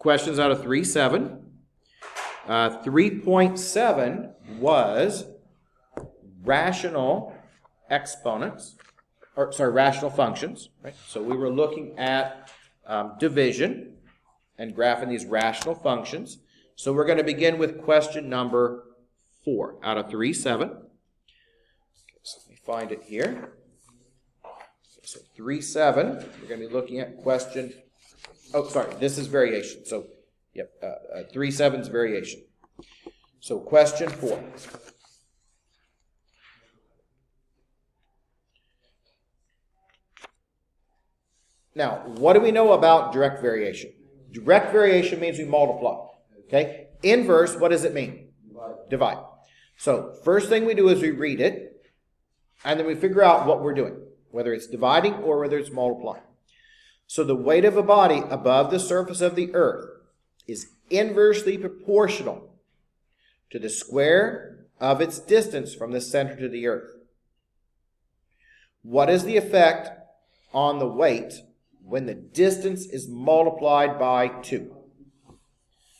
questions out of 3.7. 3.7 was rational exponents, or sorry, rational functions. Right? So we were looking at division and graphing these rational functions. So we're going to begin with question number 4 out of 3.7. Okay, so let me find it here. So 3.7, we're going to be looking at question, oh, sorry, this is variation. So, yep, 3.7 is variation. So question 4. Now, what do we know about direct variation? Direct variation means we multiply. Okay? Inverse, what does it mean? Divide. So, first thing we do is we read it, and then we figure out what we're doing, whether it's dividing or whether it's multiplying. So, the weight of a body above the surface of the earth is inversely proportional to the square of its distance from the center to the earth. What is the effect on the weight when the distance is multiplied by 2?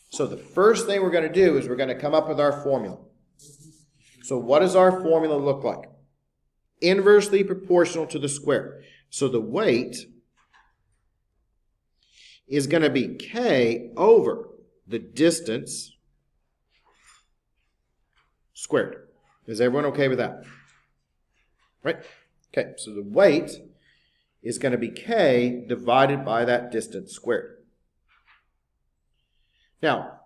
So the first thing we're going to do is we're going to come up with our formula. So what does our formula look like? Inversely proportional to the square. So the weight is going to be k over the distance squared. Is everyone okay with that? Right? Okay, so the weight is going to be k divided by that distance squared. Now,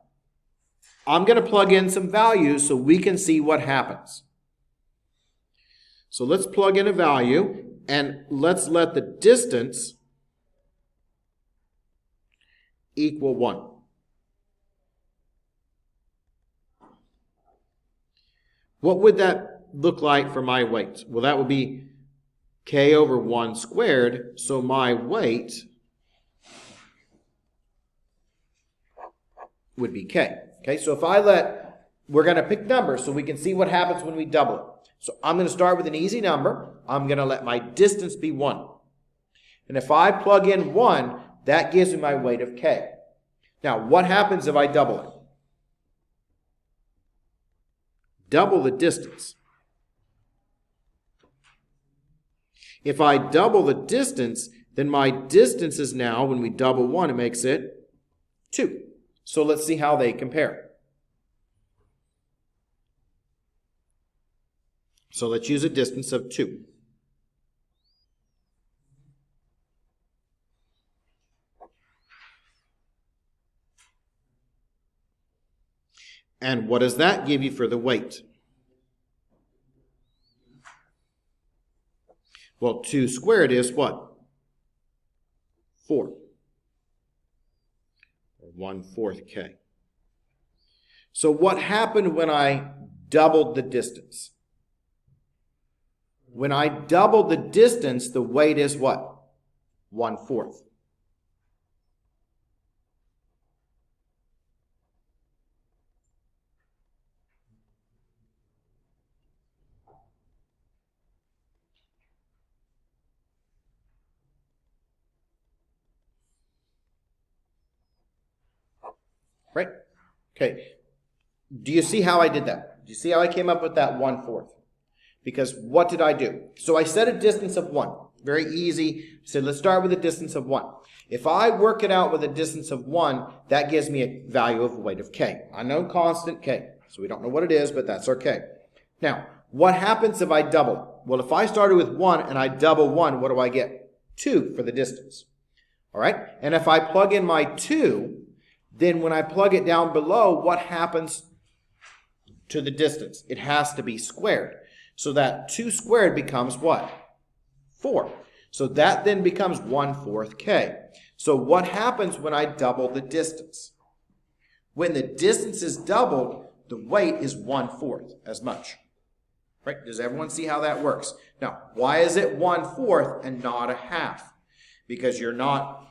I'm going to plug in some values so we can see what happens. So let's plug in a value, and let's let the distance equal 1. What would that look like for my weight? Well, that would be k over 1 squared, so my weight would be k. Okay, so if we're going to pick numbers so we can see what happens when we double it. So I'm going to start with an easy number. I'm going to let my distance be 1. And if I plug in 1, that gives me my weight of k. Now, what happens if I double it? Double the distance. If I double the distance, then my distance is now, when we double 1, it makes it 2. So let's see how they compare. So let's use a distance of 2. And what does that give you for the weight? Well, 2 squared is what? 4. Or 1/4 k. So what happened when I doubled the distance? When I doubled the distance, the weight is what? 1/4. Right? Okay. Do you see how I did that? Do you see how I came up with that 1/4? Because what did I do? So I set a distance of 1. Very easy. So let's start with a distance of 1. If I work it out with a distance of 1, that gives me a value of weight of k. Unknown constant k. So we don't know what it is, but that's our k. Now, what happens if I double? Well, if I started with 1 and I double 1, what do I get? 2 for the distance. All right? And if I plug in my 2, then when I plug it down below, what happens to the distance? It has to be squared. So that 2 squared becomes what? 4. So that then becomes 1/4 k. So what happens when I double the distance? When the distance is doubled, the weight is 1/4 as much. Right? Does everyone see how that works? Now, why is it 1/4 and not a half? Because you're not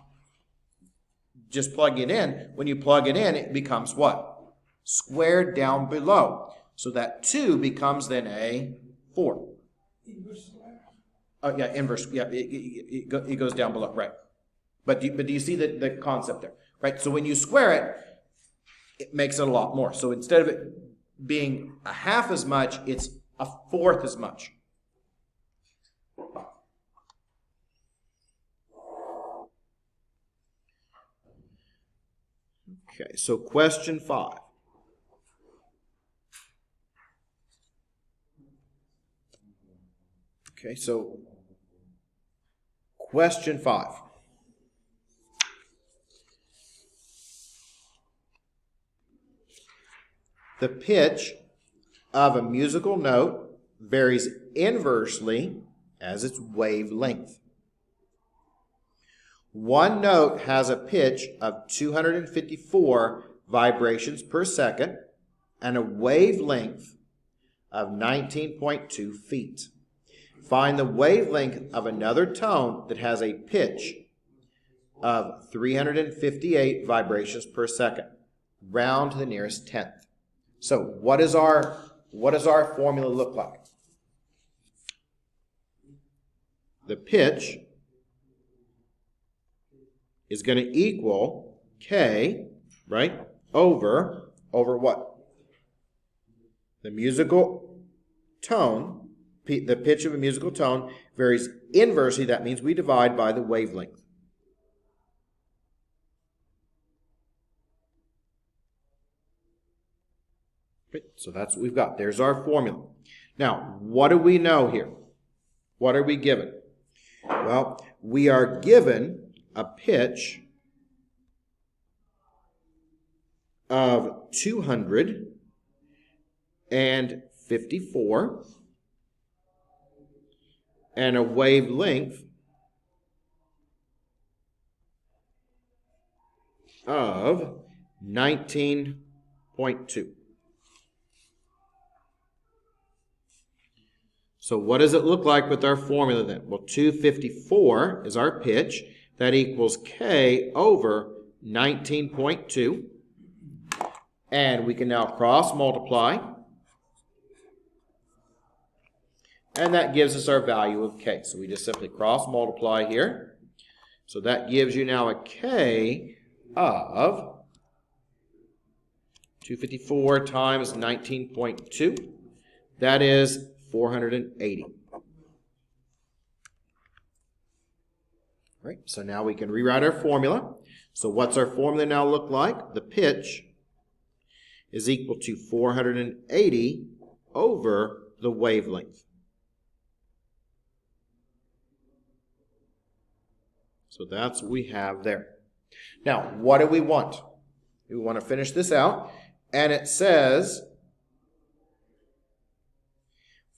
just plugging it in. When you plug it in, it becomes what? Squared down below. So that 2 becomes then a 4. Inverse. Oh, yeah, inverse. Yeah, it goes down below, right. But do you see the concept there? right? So when you square it, it makes it a lot more. So instead of it being a half as much, it's a fourth as much. Okay, so question 5. Okay, so question 5. The pitch of a musical note varies inversely as its wavelength. One note has a pitch of 254 vibrations per second and a wavelength of 19.2 feet. Find the wavelength of another tone that has a pitch of 358 vibrations per second. Round to the nearest tenth. So what does our formula look like? The pitch is going to equal K, right, over what? The musical tone, the pitch of a musical tone varies inversely. That means we divide by the wavelength. Right, so that's what we've got. There's our formula. Now, what do we know here? What are we given? Well, we are given a pitch of 254 and a wavelength of 19.2. So what does it look like with our formula then? Well, 254 is our pitch. That equals K over 19.2. And we can now cross multiply. And that gives us our value of K. So we just simply cross multiply here. So that gives you now a K of 254 times 19.2. That is 480. Right, so now we can rewrite our formula. So what's our formula now look like? The pitch is equal to 480 over the wavelength. So that's what we have there. Now, what do we want? We want to finish this out. And it says,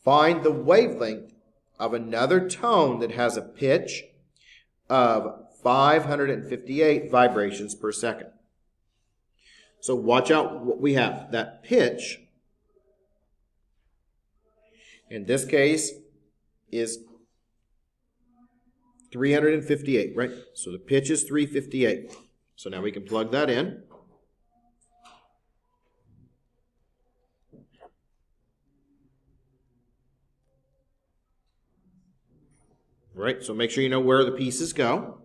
find the wavelength of another tone that has a pitch of 558 vibrations per second. So watch out what we have. That pitch, in this case, is 358, right? So the pitch is 358. So now we can plug that in. Right, so make sure you know where the pieces go.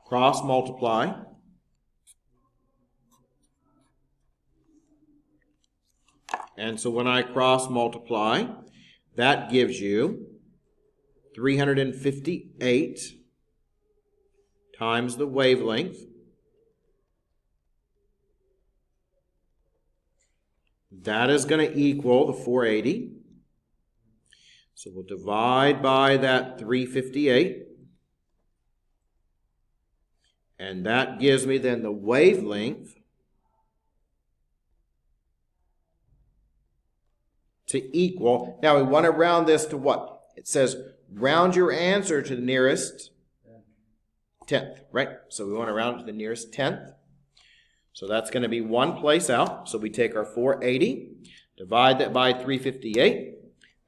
Cross multiply. And so when I cross multiply, that gives you 358 times the wavelength. That is going to equal the 480. So we'll divide by that 358. And that gives me then the wavelength to equal. Now we want to round this to what? It says round your answer to the nearest tenth, right? So we want to round it to the nearest tenth. So that's going to be one place out. So we take our 480, divide that by 358,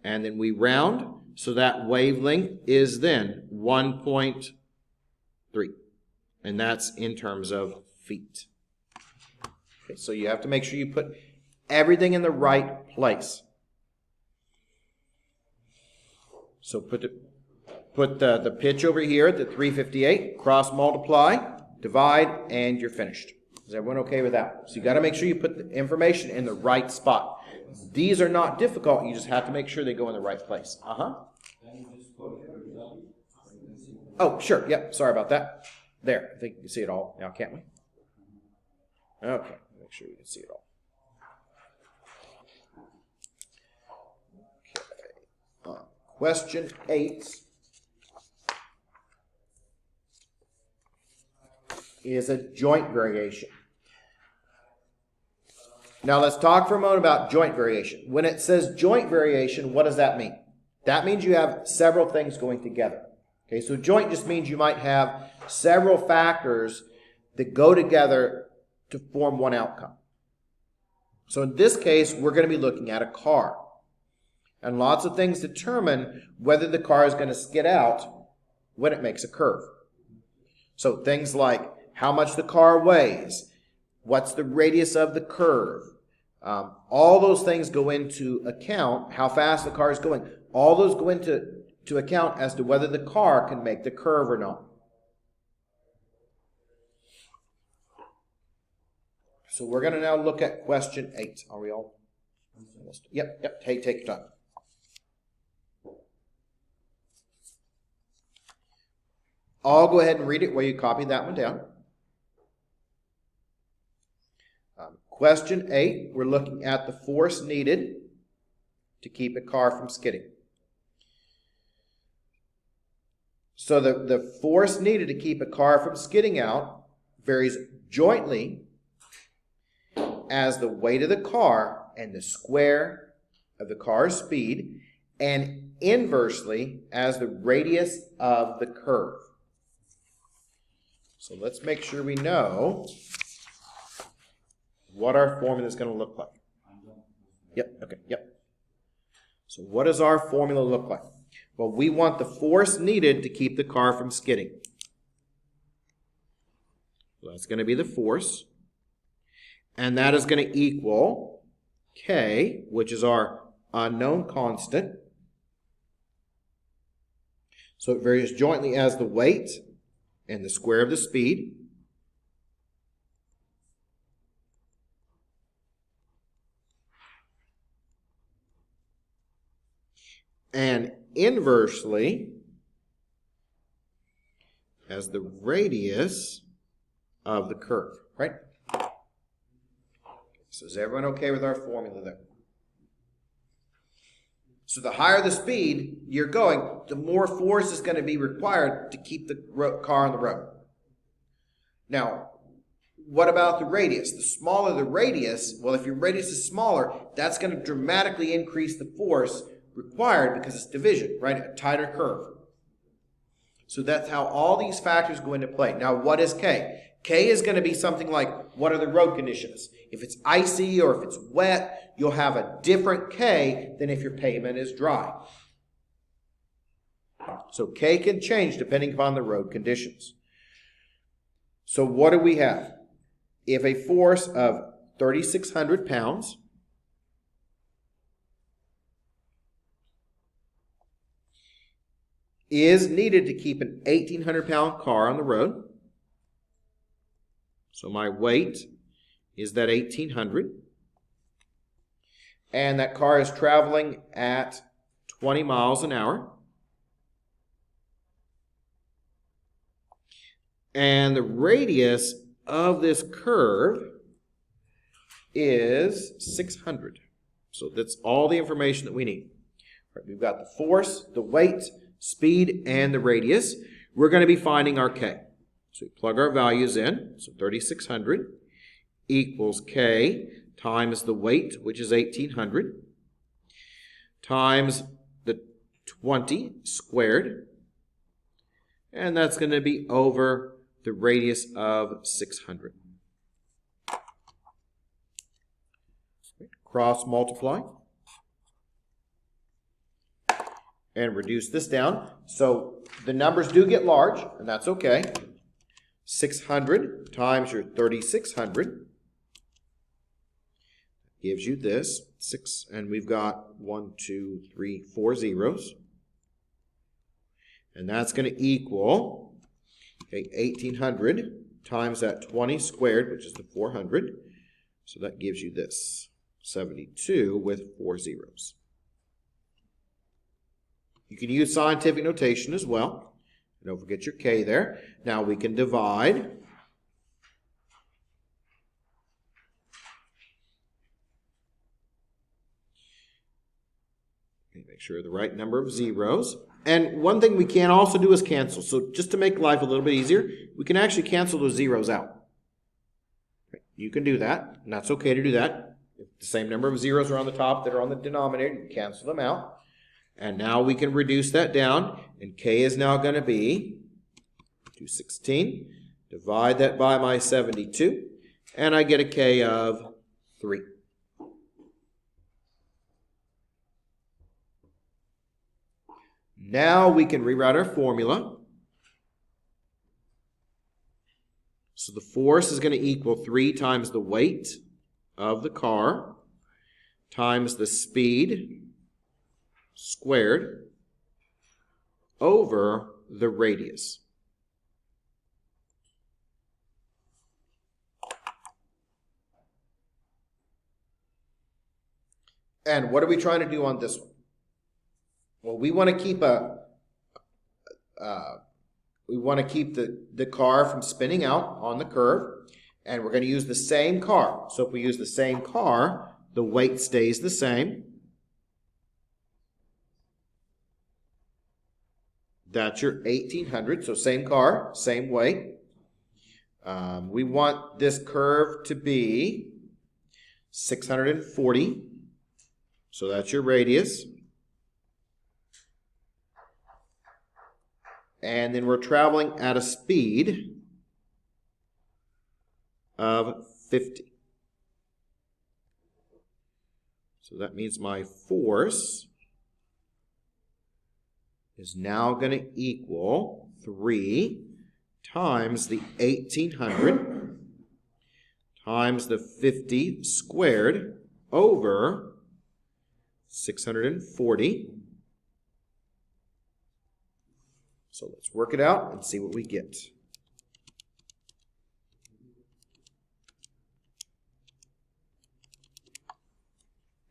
and then we round. So that wavelength is then 1.3. And that's in terms of feet. Okay, so you have to make sure you put everything in the right place. So put Put the pitch over here at the 358, cross multiply, divide, and you're finished. Is everyone okay with that? So you got to make sure you put the information in the right spot. These are not difficult. You just have to make sure they go in the right place. Oh, sure. Yep. Sorry about that. There. I think you can see it all now, can't we? Okay. Make sure we can see it all. Okay. Question 8 is a joint variation. Now let's talk for a moment about joint variation. When it says joint variation, what does that mean? That means you have several things going together. Okay, so joint just means you might have several factors that go together to form one outcome. So in this case, we're going to be looking at a car. And lots of things determine whether the car is going to skid out when it makes a curve. So things like how much the car weighs, what's the radius of the curve, all those things go into account, how fast the car is going. All those go into account as to whether the car can make the curve or not. So we're going to now look at question 8. Are we all? Yep. Take your time. I'll go ahead and read it while you copy that one down. Question 8, we're looking at the force needed to keep a car from skidding. So the force needed to keep a car from skidding out varies jointly as the weight of the car and the square of the car's speed, and inversely as the radius of the curve. So let's make sure we know what our formula is going to look like. Yep. So what does our formula look like? Well, we want the force needed to keep the car from skidding. So that's going to be the force. And that is going to equal K, which is our unknown constant. So it varies jointly as the weight and the square of the speed. And inversely as the radius of the curve, right? So is everyone okay with our formula there? So the higher the speed you're going, the more force is going to be required to keep the car on the road. Now, what about the radius? The smaller the radius, well, if your radius is smaller, that's going to dramatically increase the force required because it's division, right? A tighter curve. So that's how all these factors go into play. Now, what is K? K is going to be something like, what are the road conditions? If it's icy or if it's wet, you'll have a different K than if your pavement is dry. So K can change depending upon the road conditions. So what do we have? If a force of 3,600 pounds is needed to keep an 1,800-pound car on the road. So my weight is that 1,800. And that car is traveling at 20 miles an hour. And the radius of this curve is 600. So that's all the information that we need. Right, we've got the force, the weight, speed, and the radius. We're going to be finding our K. So we plug our values in. So 3,600 equals K times the weight, which is 1,800, times the 20 squared. And that's going to be over the radius of 600. Cross multiply. And reduce this down. So the numbers do get large, and that's okay. 600 times your 3,600 gives you this. 6, and we've got 1, 2, 3, 4 zeros. And that's going to equal 1,800 times that 20 squared, which is the 400. So that gives you this, 72 with 4 zeros. You can use scientific notation as well. Don't forget your k there. Now we can divide. Make sure the right number of zeros. And one thing we can also do is cancel. So just to make life a little bit easier, we can actually cancel those zeros out. You can do that, and that's okay to do that. If the same number of zeros are on the top that are on the denominator, you can cancel them out. And now we can reduce that down, and k is now going to be 216. Divide that by my 72, and I get a k of 3. Now we can rewrite our formula. So the force is going to equal 3 times the weight of the car times the speed squared over the radius. And what are we trying to do on this one? Well, we want to keep the car from spinning out on the curve, and we're going to use the same car. So if we use the same car, the weight stays the same. That's your 1,800, so same car, same weight. We want this curve to be 640, so that's your radius. And then we're traveling at a speed of 50. So that means my force is now going to equal 3 times the 1,800 times the 50 squared over 640. So let's work it out and see what we get.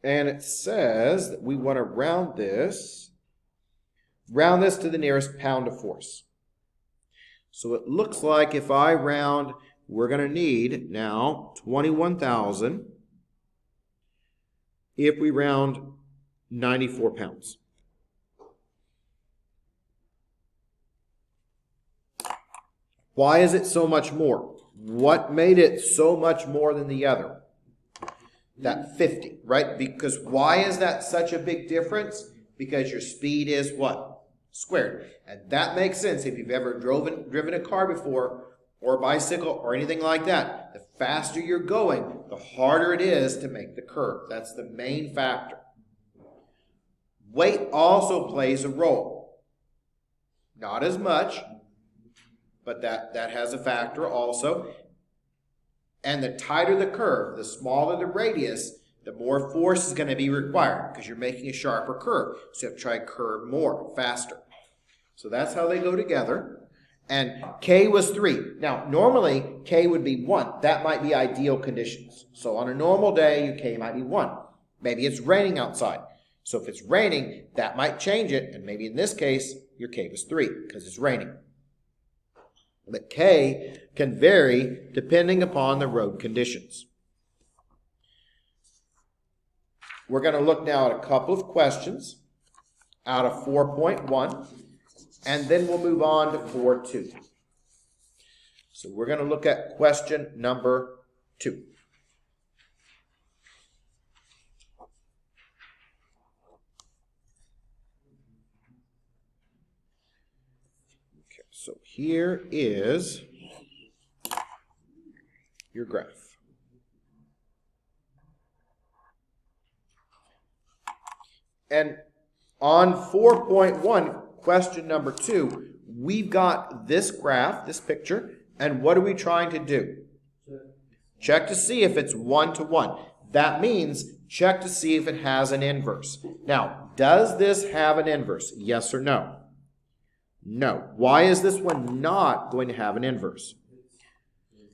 And it says that we want to round this to the nearest pound of force. So it looks like if I round, we're going to need now 21,000 if we round 94 pounds. Why is it so much more? What made it so much more than the other? That 50, right? Because why is that such a big difference? Because your speed is what? Squared. And that makes sense if you've ever driven a car before, or a bicycle, or anything like that. The faster you're going, the harder it is to make the curve. That's the main factor. Weight also plays a role. Not as much, but that has a factor also. And the tighter the curve, the smaller the radius, the more force is going to be required because you're making a sharper curve. So you have to try to curve more, faster. So that's how they go together. And K was 3. Now, normally, K would be 1. That might be ideal conditions. So on a normal day, your K might be 1. Maybe it's raining outside. So if it's raining, that might change it. And maybe in this case, your K was 3 because it's raining. But K can vary depending upon the road conditions. We're going to look now at a couple of questions out of 4.1, and then we'll move on to 4.2. So we're going to look at question number 2. Okay, so here is your graph. And on 4.1, question number 2, we've got this graph, this picture, and what are we trying to do? Check to see if it's 1 to 1. That means check to see if it has an inverse. Now, does this have an inverse? Yes or no? No. Why is this one not going to have an inverse?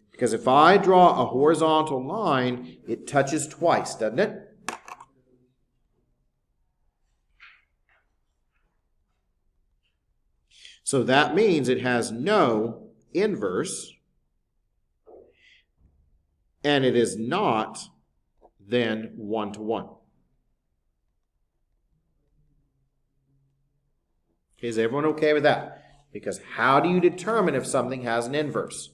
Because if I draw a horizontal line, it touches twice, doesn't it? So that means it has no inverse, and it is not then 1 to 1. Is everyone okay with that? Because how do you determine if something has an inverse?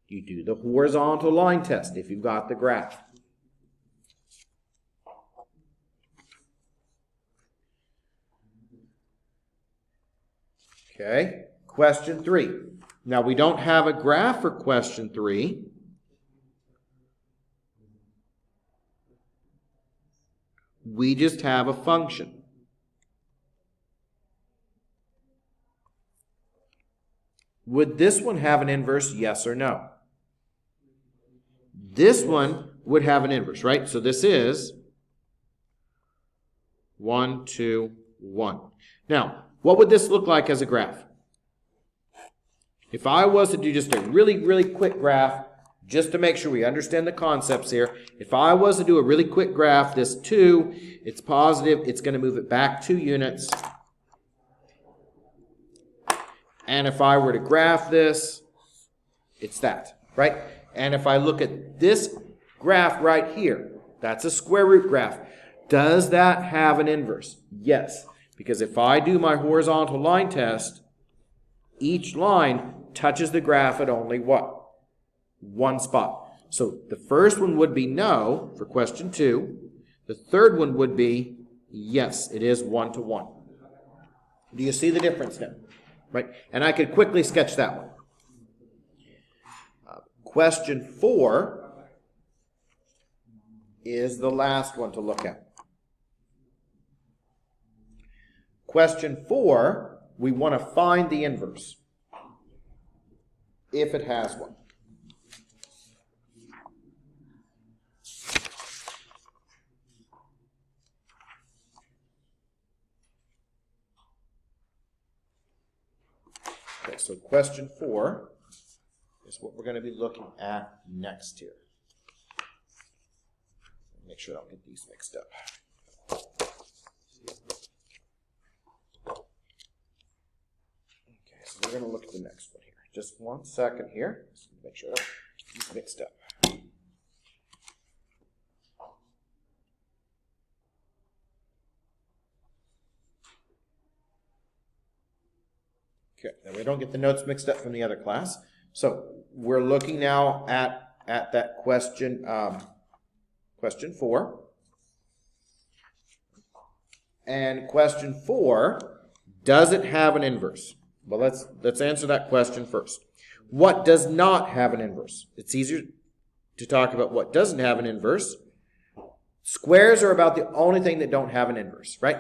You do the horizontal line test if you've got the graph. Okay, question 3. Now we don't have a graph for question 3. We just have a function. Would this one have an inverse, yes or no? This one would have an inverse, right? So this is 1, 2, 1. Now, what would this look like as a graph? If I was to do just a really, really quick graph, just to make sure we understand the concepts here, if I was to do a really quick graph, this 2, it's positive, it's going to move it back 2 units. And if I were to graph this, it's that, right? And if I look at this graph right here, that's a square root graph. Does that have an inverse? Yes, because if I do my horizontal line test, each line touches the graph at only what? 1 spot. So the first one would be no for question 2. The third one would be yes, it is 1 to 1. Do you see the difference now? Right? And I could quickly sketch that one. Question 4 is the last one to look at. Question 4, we want to find the inverse, if it has one. Okay, so question 4 is what we're going to be looking at next here. Make sure I don't get these mixed up. Okay, so we're going to look at the next one here. Just 1 second here. Just make sure I don't get these mixed up. Okay, now we don't get the notes mixed up from the other class. So we're looking now at that question, question 4. And question 4, does it have an inverse? Well, let's answer that question first. What does not have an inverse? It's easier to talk about what doesn't have an inverse. Squares are about the only thing that don't have an inverse, right?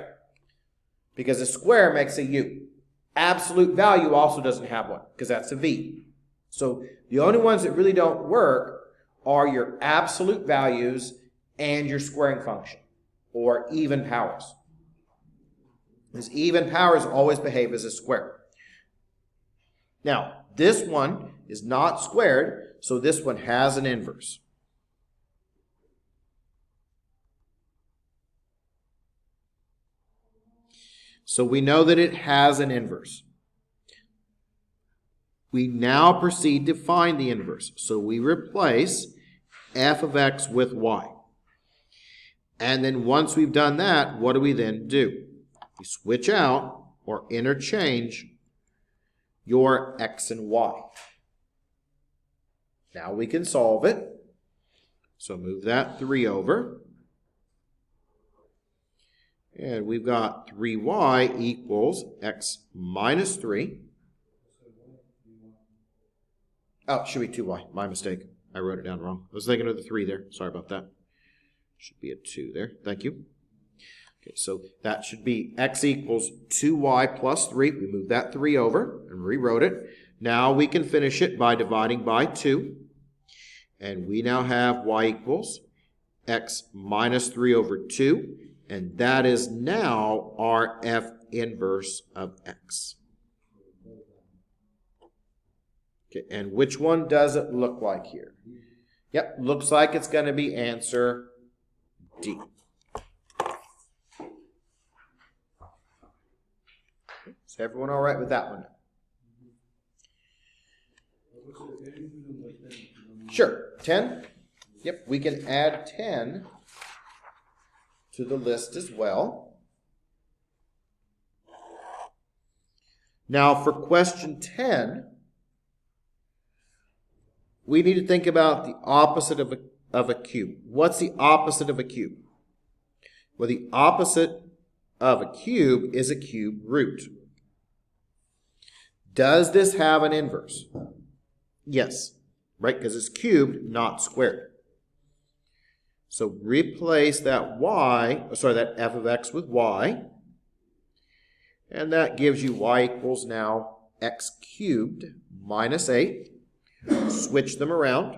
Because a square makes a u. Absolute value also doesn't have one, because that's a v. So the only ones that really don't work are your absolute values and your squaring function, or even powers. Because even powers always behave as a square. Now, this one is not squared, so this one has an inverse. So we know that it has an inverse. We now proceed to find the inverse. So we replace f of x with y. And then once we've done that, what do we then do? We switch out or interchange your x and y. Now we can solve it. So move that 3 over. And we've got 3y equals x minus 3. Oh, it should be 2y. My mistake. I wrote it down wrong. I was thinking of the 3 there. Sorry about that. Should be a 2 there. Thank you. Okay, so that should be x equals 2y plus 3. We moved that 3 over and rewrote it. Now we can finish it by dividing by 2. And we now have y equals x minus 3 over 2. And that is now our f inverse of x. Okay, and which one does it look like here? Yep, looks like it's going to be answer D. Is everyone all right with that one? Sure, 10. Yep, we can add 10 to the list as well. Now for question 10, we need to think about the opposite of a cube. What's the opposite of a cube? Well, the opposite of a cube is a cube root. Does this have an inverse? Yes, right? Because it's cubed, not squared. So replace that that f of x with y. And that gives you y equals now x cubed minus 8. Switch them around.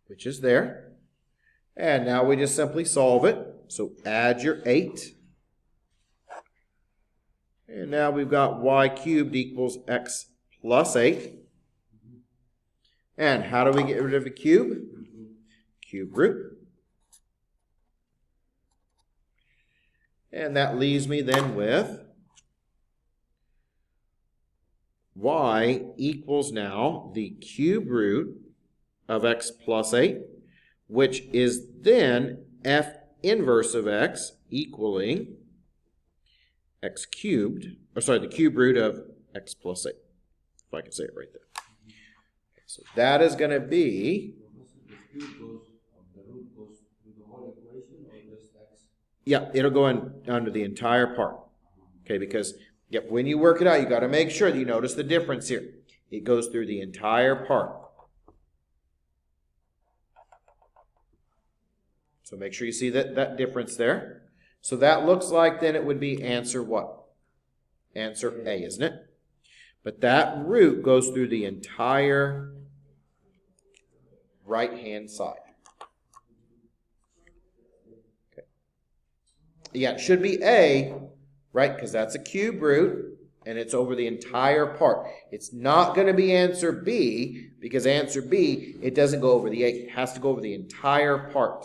Which is there. And now we just simply solve it. So add your 8. And now we've got y cubed equals x plus 8. And how do we get rid of a cube? Cube root. And that leaves me then with y equals now the cube root of x plus 8, which is then f inverse of x equaling x cubed, the cube root of x plus 8, if I can say it right there. So that is going to be, yeah, it'll go in under the entire part. Okay, because when you work it out, you got to make sure that you notice the difference here. It goes through the entire part. So make sure you see that difference there. So that looks like then it would be answer what? Answer A, isn't it? But that root goes through the entire right-hand side. Okay. Yeah, it should be A, right? Because that's a cube root, and it's over the entire part. It's not going to be answer B, because answer B, it doesn't go over the 8. It has to go over the entire part.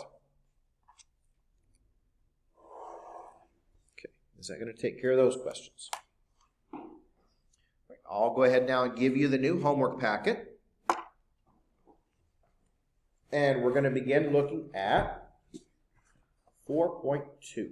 Okay, is that going to take care of those questions? I'll go ahead now and give you the new homework packet. And we're going to begin looking at 4.2.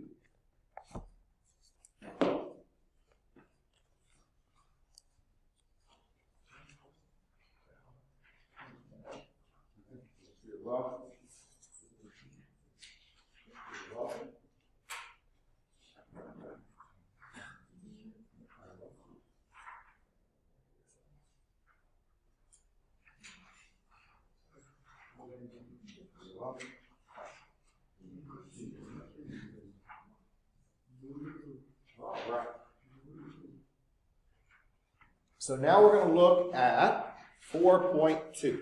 So now we're going to look at 4.2,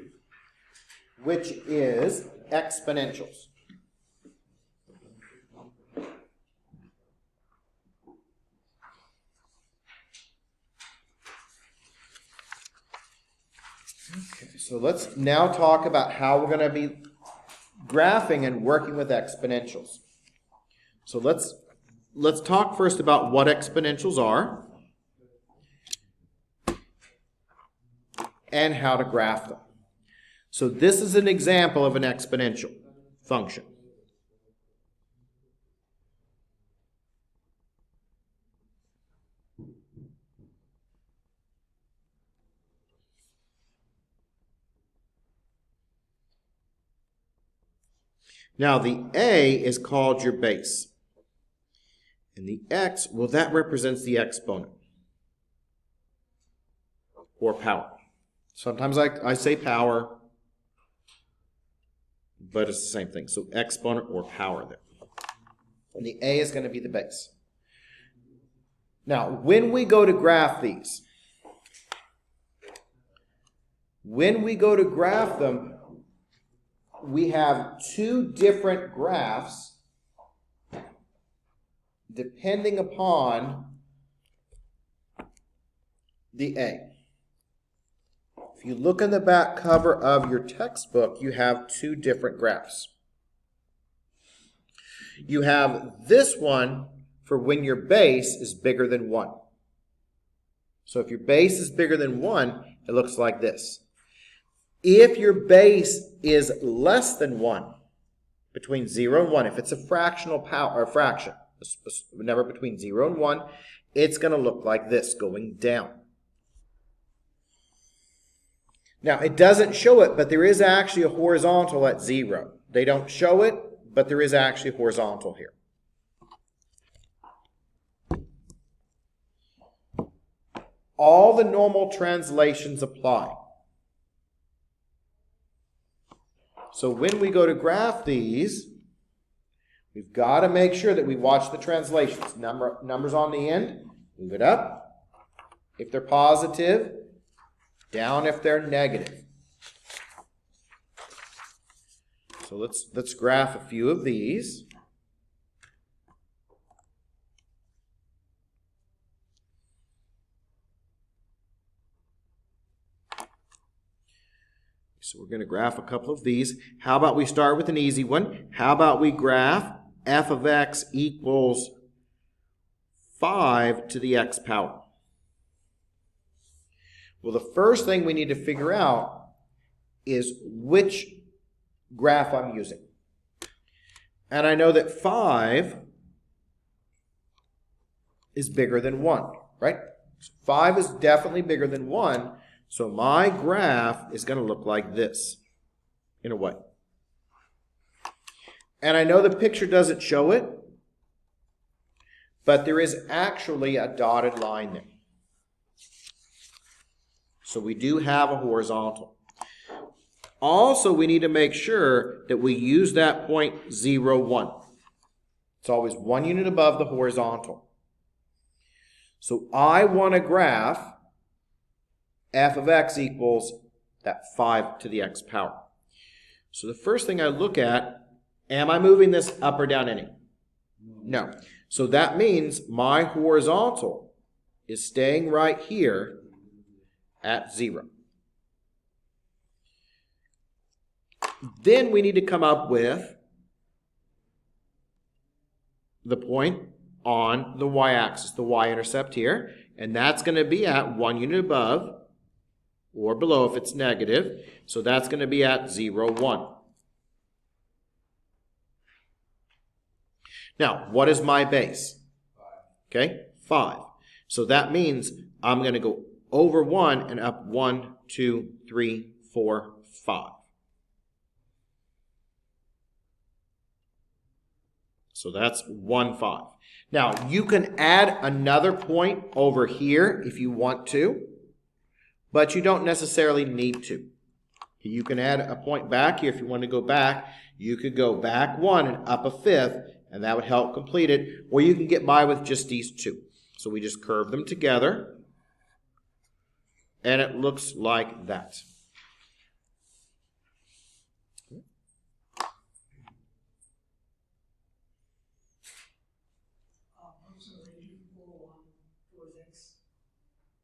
which is exponentials. Okay, so let's now talk about how we're going to be graphing and working with exponentials. So let's talk first about what exponentials are and how to graph them. So this is an example of an exponential function. Now the A is called your base. And the X, well, that represents the exponent or power. Sometimes I say power, but it's the same thing. So exponent or power there. And the A is going to be the base. Now, when we go to graph these, we have two different graphs depending upon the A. If you look in the back cover of your textbook, you have two different graphs. You have this one for when your base is bigger than 1. So if your base is bigger than 1, it looks like this. If your base is less than 1, between 0 and 1, if it's a fractional power or fraction, a number between 0 and 1, it's going to look like this, going down. Now, it doesn't show it, but there is actually a horizontal at 0. They don't show it, but there is actually a horizontal here. All the normal translations apply. So when we go to graph these, we've got to make sure that we watch the translations. Numbers on the end, move it up if they're positive, down if they're negative. So let's graph a few of these. So we're going to graph a couple of these. How about we start with an easy one? How about we graph f of x equals 5 to the x power? Well, the first thing we need to figure out is which graph I'm using. And I know that 5 is bigger than 1, right? So 5 is definitely bigger than 1. So my graph is going to look like this, in a way. And I know the picture doesn't show it, but there is actually a dotted line there. So we do have a horizontal. Also, we need to make sure that we use that point 0, 1. It's always 1 unit above the horizontal. So I want to graph f of x equals that 5 to the x power. So the first thing I look at, am I moving this up or down any? No. So that means my horizontal is staying right here at 0. Then we need to come up with the point on the y-axis, the y-intercept here, and that's going to be at 1 unit above or below if it's negative. So that's going to be at 0, 1. Now, what is my base? 5. Okay, 5. So that means I'm going to go over 1 and up 1, 2, 3, 4, 5. So that's 1, 5. Now, you can add another point over here if you want to, but you don't necessarily need to. You can add a point back here if you want to go back. You could go back 1 and up a 5th, and that would help complete it. Or you can get by with just these two. So we just curve them together, and it looks like that.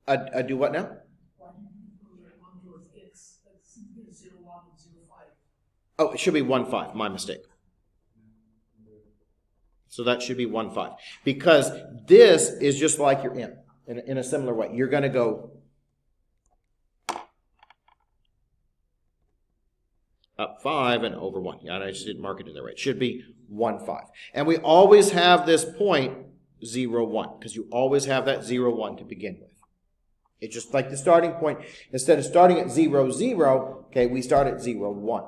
I do what now? Oh, it should be 1, 5. My mistake. So that should be 1, 5. Because this is just like your in a similar way. You're going to go up 5 and over 1. Yeah, I just didn't mark it in there right. It should be 1, 5. And we always have this point 0, 1, because you always have that 0, 1 to begin with. It's just like the starting point. Instead of starting at 0, 0, okay, we start at 0, 1.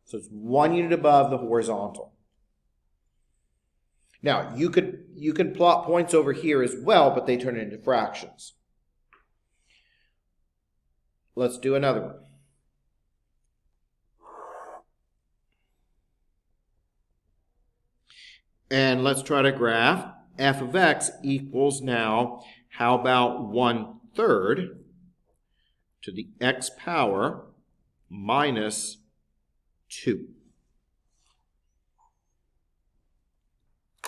So it's 1 unit above the horizontal. Now, you can plot points over here as well, but they turn into fractions. Let's do another one. And let's try to graph f of x equals now, how about 1/3 to the x power minus 2.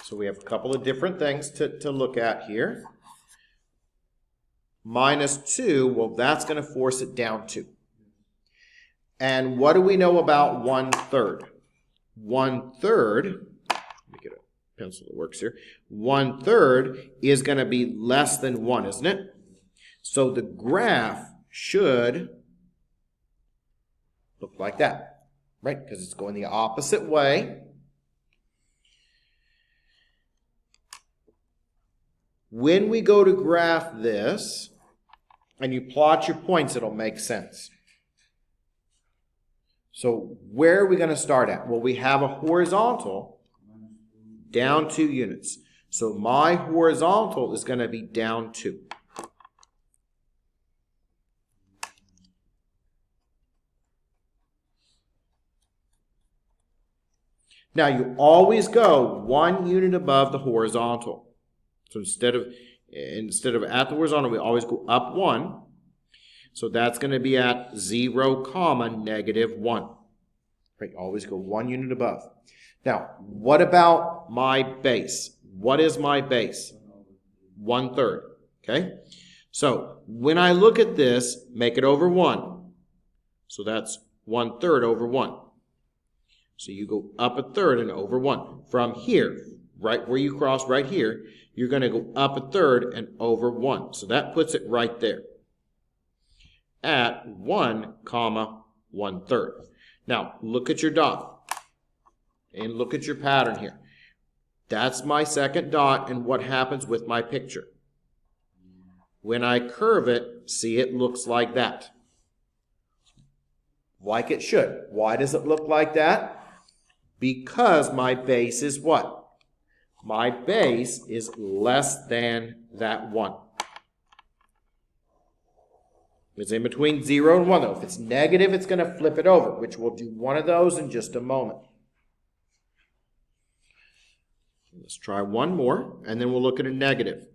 So we have a couple of different things to look at here. minus 2, well, that's going to force it down 2. And what do we know about 1/3? 1/3, let me get a pencil that works here. 1/3 is going to be less than 1, isn't it? So the graph should look like that, right? Because it's going the opposite way. When we go to graph this, and you plot your points, it'll make sense. So where are we going to start at? Well, we have a horizontal down 2 units. So my horizontal is going to be down 2. Now you always go 1 unit above the horizontal. So instead of at the horizontal, we always go up 1. So that's going to be at 0, -1. Right? Always go 1 unit above. Now, what about my base? What is my base? 1/3. Okay? So when I look at this, make it over 1. So that's 1/3 over 1. So you go up 1/3 and over 1. From here, right where you cross right here, you're going to go up 1/3 and over 1. So that puts it right there at 1, 1/3. Now, look at your dot and look at your pattern here. That's my second dot, and what happens with my picture? When I curve it, see, it looks like that. Like it should. Why does it look like that? Because my base is what? My base is less than that 1. It's in between 0 and 1, though. If it's negative, it's going to flip it over, which we'll do one of those in just a moment. Let's try one more, and then we'll look at a negative.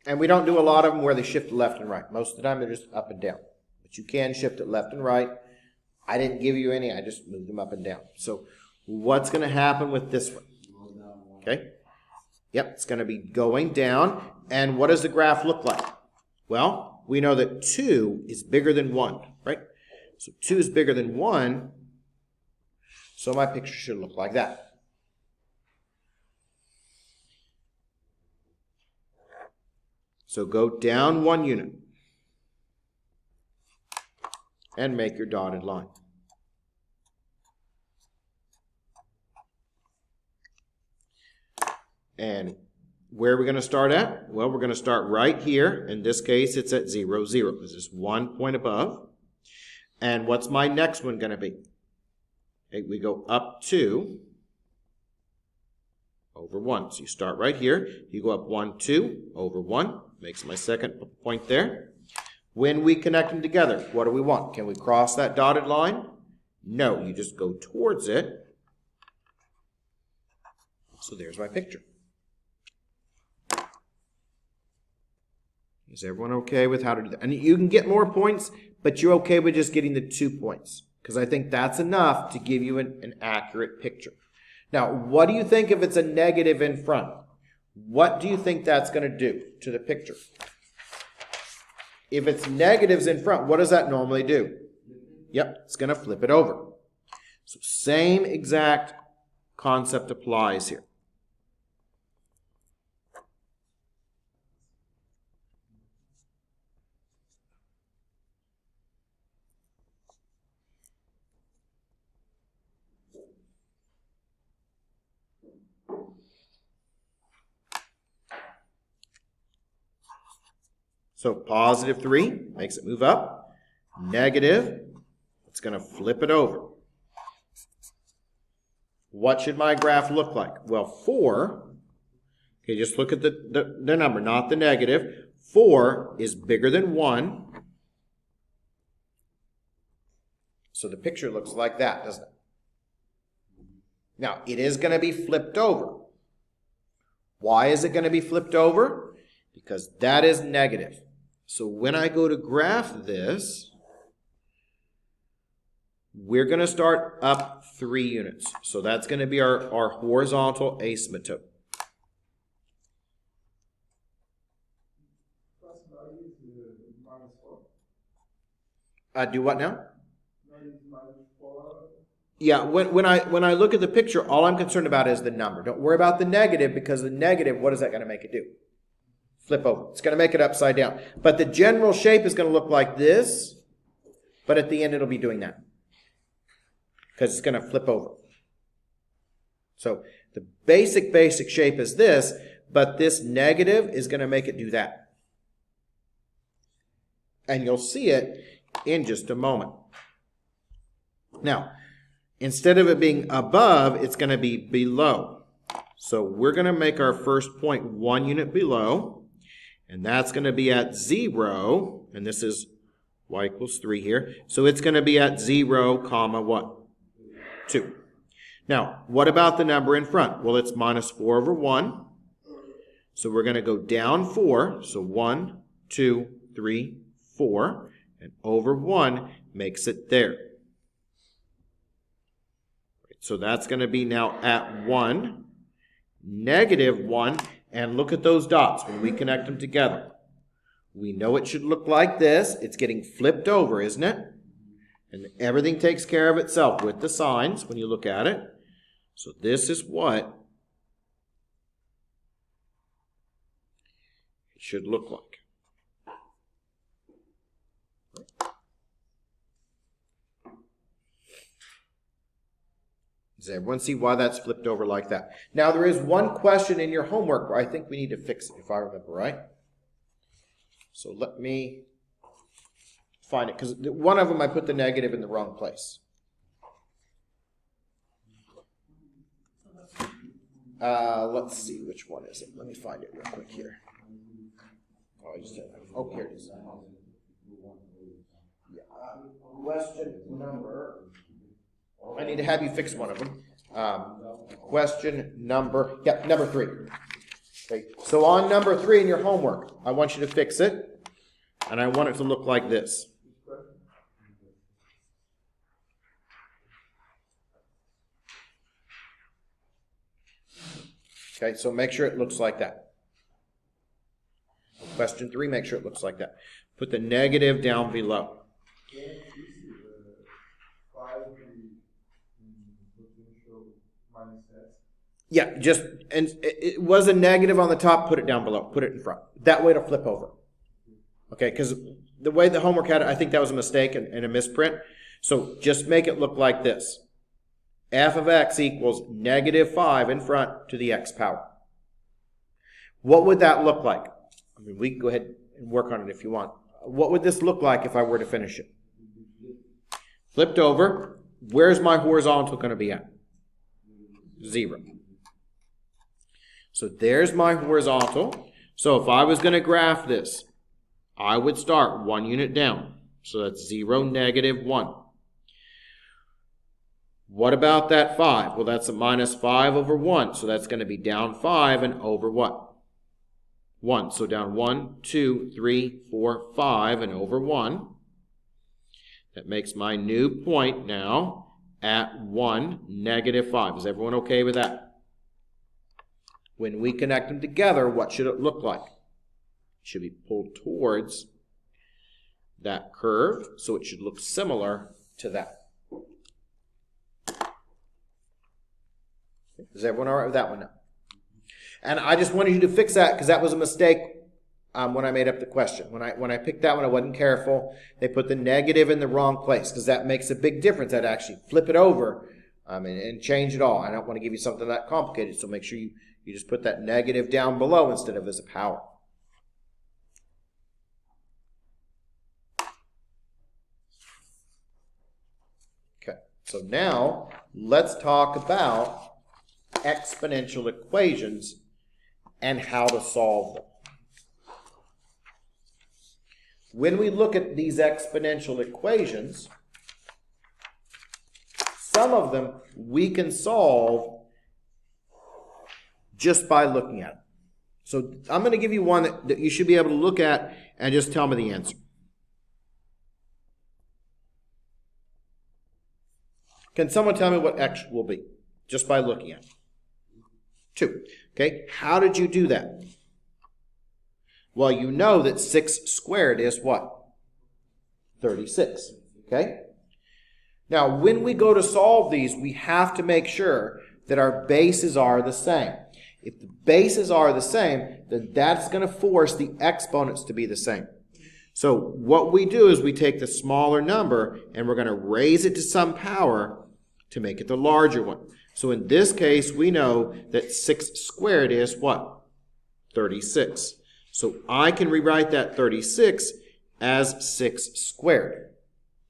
And we don't do a lot of them where they shift left and right. Most of the time, they're just up and down. But you can shift it left and right. I didn't give you any. I just moved them up and down. So what's going to happen with this one? Okay. Yep, it's going to be going down. And what does the graph look like? Well, we know that 2 is bigger than 1, right? So 2 is bigger than 1. So my picture should look like that. So go down 1 unit and make your dotted line. And where are we going to start at? Well, we're going to start right here. In this case, it's at 0, 0. This is 1 point above. And what's my next one going to be? Okay, we go up 2 over 1. So you start right here. You go up 1, 2 over 1. Makes my second point there. When we connect them together, what do we want? Can we cross that dotted line? No, you just go towards it. So there's my picture. Is everyone okay with how to do that? And you can get more points, but you're okay with just getting the 2 points, because I think that's enough to give you an accurate picture. Now, what do you think if it's a negative in front? What do you think that's going to do to the picture? If it's negatives in front, what does that normally do? Yep, it's going to flip it over. So same exact concept applies here. So positive 3 makes it move up. Negative, it's going to flip it over. What should my graph look like? Well, 4, okay, just look at the number, not the negative. 4 is bigger than 1. So the picture looks like that, doesn't it? Now, it is going to be flipped over. Why is it going to be flipped over? Because that is negative. So when I go to graph this, we're going to start up 3 units. So that's going to be our horizontal asymptote. Do what now? Yeah, when I look at the picture, all I'm concerned about is the number. Don't worry about the negative, because the negative, what is that going to make it do? Flip over. It's going to make it upside down. But the general shape is going to look like this, but at the end it'll be doing that, because it's going to flip over. So the basic shape is this, but this negative is going to make it do that. And you'll see it in just a moment. Now, instead of it being above, it's going to be below. So we're going to make our first point 1 unit below, and that's going to be at 0, and this is y equals 3 here. So it's going to be at 0, comma what? 2. Now, what about the number in front? Well, it's minus 4 over 1. So we're going to go down 4. So 1, 2, 3, 4. And over 1 makes it there. So that's going to be now at 1, negative 1. And look at those dots when we connect them together. We know it should look like this. It's getting flipped over, isn't it? And everything takes care of itself with the signs when you look at it. So this is what it should look like. Does everyone see why that's flipped over like that? Now, there is one question in your homework where I think we need to fix it, if I remember right. So let me find it, because one of them I put the negative in the wrong place. Let's see, which one is it? Let me find it real quick here. Oh, here it is. Yeah. Question number... I need to have you fix one of them. Question number 3. Okay. So on number 3 in your homework, I want you to fix it, and I want it to look like this. Okay, so make sure it looks like that. Question 3, make sure it looks like that. Put the negative down below. Yeah, and it was a negative on the top, put it down below, put it in front. That way it'll flip over. Okay, because the way the homework had it, I think that was a mistake and a misprint. So just make it look like this. F of x equals negative 5 in front to the x power. What would that look like? I mean, we can go ahead and work on it if you want. What would this look like if I were to finish it? Flipped over. Where's my horizontal going to be at? 0. So there's my horizontal. So if I was going to graph this, I would start 1 unit down. So that's 0, negative 1. What about that 5? Well, that's a minus 5 over 1. So that's going to be down 5 and over what? 1. So down 1, 2, 3, 4, 5 and over 1. That makes my new point now at 1, negative 5. Is everyone okay with that? When we connect them together, what should it look like? It should be pulled towards that curve, so it should look similar to that. Is everyone all right with that one now? And I just wanted you to fix that because that was a mistake when I made up the question. When I picked that one, I wasn't careful. They put the negative in the wrong place because that makes a big difference. I'd actually flip it over and change it all. I don't want to give you something that complicated, so make sure you just put that negative down below instead of as a power. Okay, so now let's talk about exponential equations and how to solve them. When we look at these exponential equations, some of them we can solve just by looking at it. So I'm going to give you one that you should be able to look at and just tell me the answer. Can someone tell me what x will be just by looking at it? 2. Okay, how did you do that? Well, you know that 6 squared is what? 36. Okay? Now, when we go to solve these, we have to make sure that our bases are the same. If the bases are the same, then that's going to force the exponents to be the same. So what we do is we take the smaller number and we're going to raise it to some power to make it the larger one. So in this case, we know that 6 squared is what? 36. So I can rewrite that 36 as 6 squared.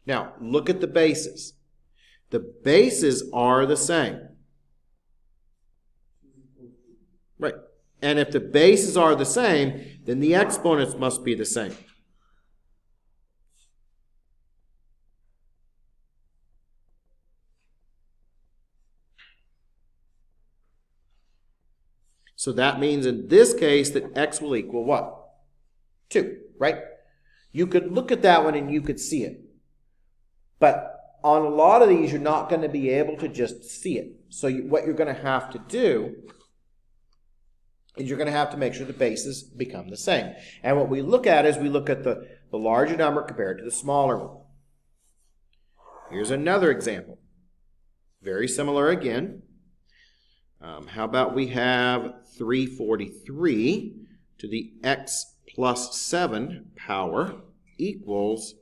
Now, look at the bases. The bases are the same. Right. And if the bases are the same, then the exponents must be the same. So that means in this case that x will equal what? 2, right? You could look at that one and you could see it. But on a lot of these, you're not going to be able to just see it. So what you're going to have to do is you're going to have to make sure the bases become the same. And what we look at is we look at the larger number compared to the smaller one. Here's another example. Very similar again. How about we have 343 to the x plus 7 power equals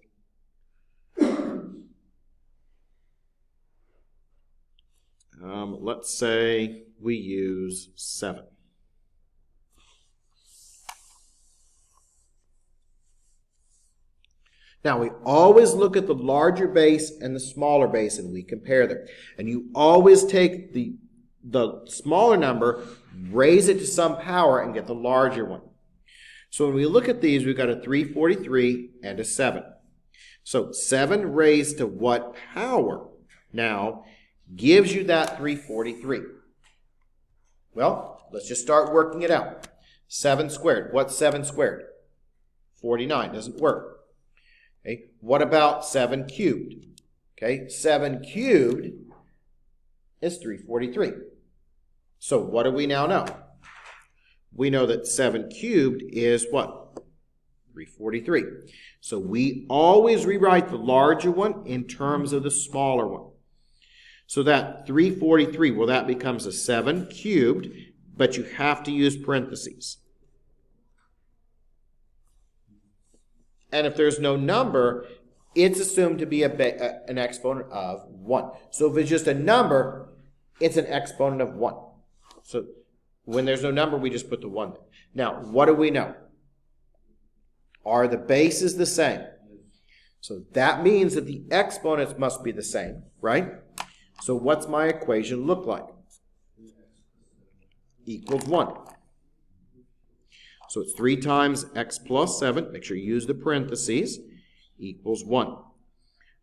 let's say we use 7. Now, we always look at the larger base and the smaller base, and we compare them. And you always take the smaller number, raise it to some power, and get the larger one. So when we look at these, we've got a 343 and a 7. So 7 raised to what power now gives you that 343? Well, let's just start working it out. 7 squared. What's 7 squared? 49. Doesn't work. Okay. What about 7 cubed? Okay. 7 cubed is 343. So what do we now know? We know that 7 cubed is what? 343. So we always rewrite the larger one in terms of the smaller one. So that 343, well, that becomes a 7 cubed, but you have to use parentheses. And if there's no number, it's assumed to be an exponent of 1. So if it's just a number, it's an exponent of 1. So when there's no number, we just put the 1 there. Now, what do we know? Are the bases the same? So that means that the exponents must be the same, right? So what's my equation look like? Equals 1. So it's 3 times x plus 7, make sure you use the parentheses, equals 1.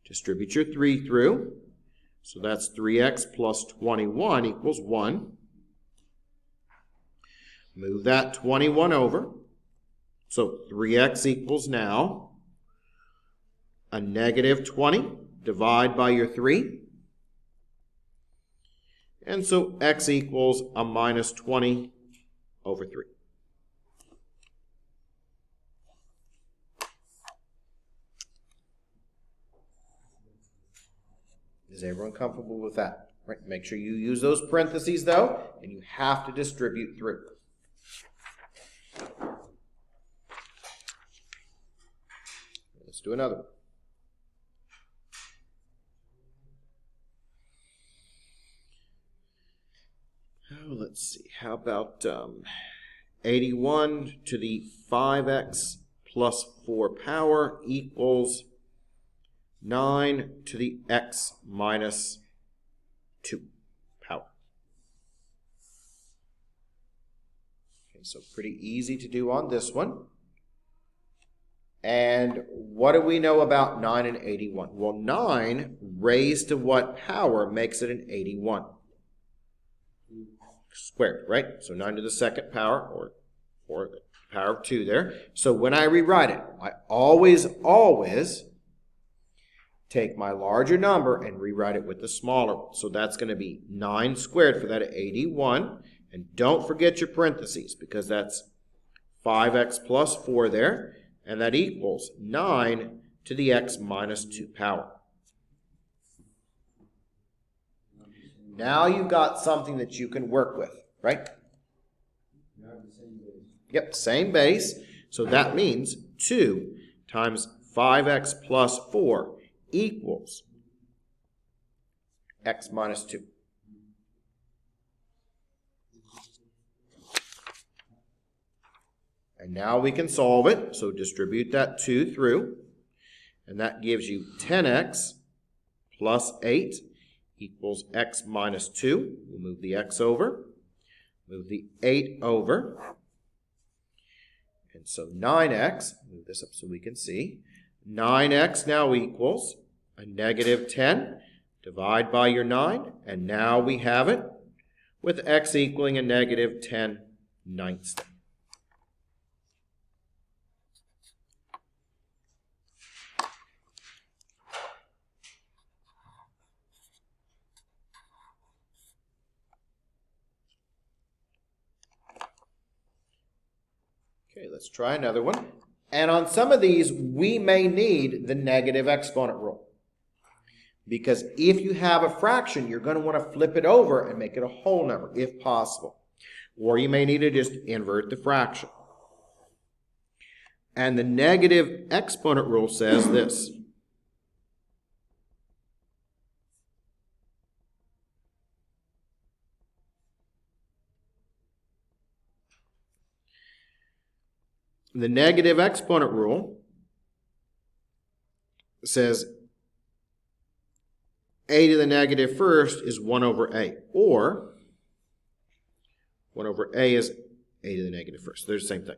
Distribute your 3 through, so that's 3x plus 21 equals 1. Move that 21 over, so 3x equals now a negative 20, divide by your 3, and so x equals a minus 20 over 3. Is everyone comfortable with that? Right. Make sure you use those parentheses, though, and you have to distribute through. Let's do another one. Oh, let's see. How about 81 to the 5x plus 4 power equals 9 to the x minus 2 power. Okay, so pretty easy to do on this one. And what do we know about 9 and 81? Well, 9 raised to what power makes it an 81? Squared, right? So 9 to the second power, or the power of 2 there. So when I rewrite it, I always take my larger number and rewrite it with the smaller one. So that's going to be 9 squared for that 81. And don't forget your parentheses, because that's 5x plus 4 there. And that equals 9 to the x minus 2 power. Now you've got something that you can work with, right? Yep, same base. So that means 2 times 5x plus 4 equals x minus 2. And now we can solve it. So distribute that 2 through. And that gives you 10x plus 8 equals x minus 2. We'll move the x over. Move the 8 over. And so 9x, move this up so we can see. 9x now equals a negative 10. Divide by your 9. And now we have it with x equaling a negative 10 ninths. Okay, let's try another one. And on some of these, we may need the negative exponent rule. Because if you have a fraction, you're going to want to flip it over and make it a whole number, if possible. Or you may need to just invert the fraction. And the negative exponent rule says this. The negative exponent rule says a to the negative first is 1 over a, or 1 over a is a to the negative first. They're the same thing.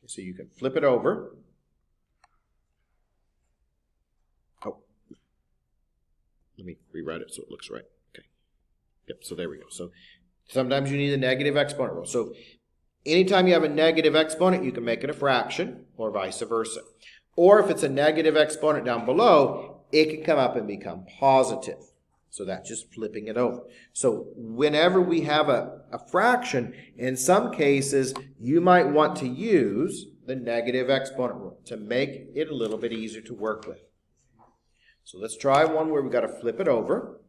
So you can flip it over. Oh, let me rewrite it so it looks right. Okay. Yep, so there we go. So sometimes you need the negative exponent rule. So anytime you have a negative exponent, you can make it a fraction, or vice versa. Or if it's a negative exponent down below, it can come up and become positive. So that's just flipping it over. So whenever we have a fraction, in some cases, you might want to use the negative exponent rule to make it a little bit easier to work with. So let's try one where we've got to flip it over.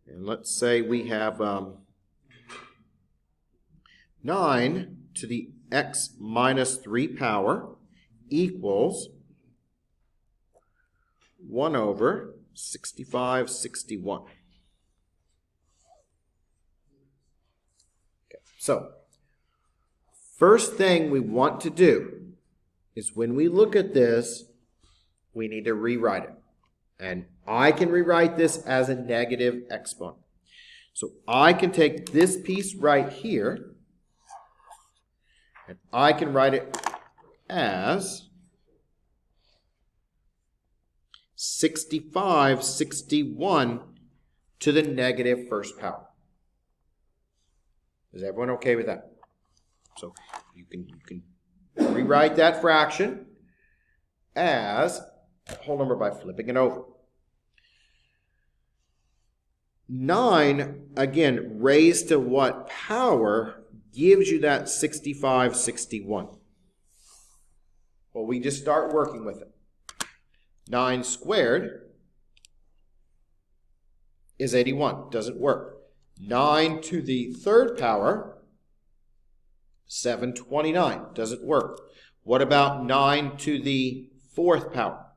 And let's say we have 9 to the x minus 3 power equals 1 over 65, 61. Okay. So, first thing we want to do is when we look at this, we need to rewrite it. And I can rewrite this as a negative exponent. So I can take this piece right here, and I can write it as 65, 61 to the negative first power. Is everyone okay with that? So you can rewrite that fraction as a whole number by flipping it over. 9, again, raised to what power gives you that 65, 61? Well, we just start working with it. 9 squared is 81. Doesn't work. 9 to the third power, 729. Doesn't work. What about 9 to the fourth power?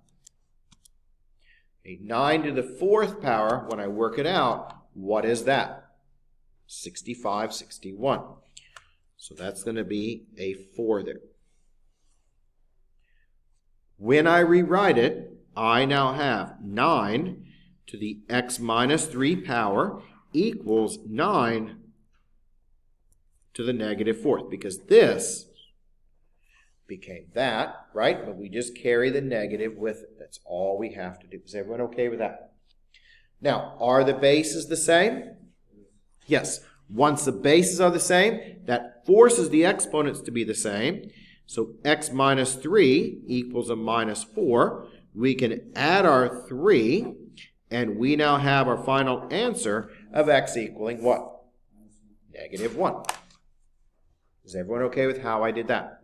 A 9 to the fourth power, when I work it out, what is that? 65, 61. So that's going to be a 4 there. When I rewrite it, I now have 9 to the x minus 3 power equals 9 to the negative fourth, because this became that, right? But we just carry the negative with it. That's all we have to do. Is everyone okay with that? Now, are the bases the same? Yes. Once the bases are the same, that forces the exponents to be the same. So x minus 3 equals a minus 4. We can add our 3, and we now have our final answer of x equaling what? Negative 1. Is everyone okay with how I did that?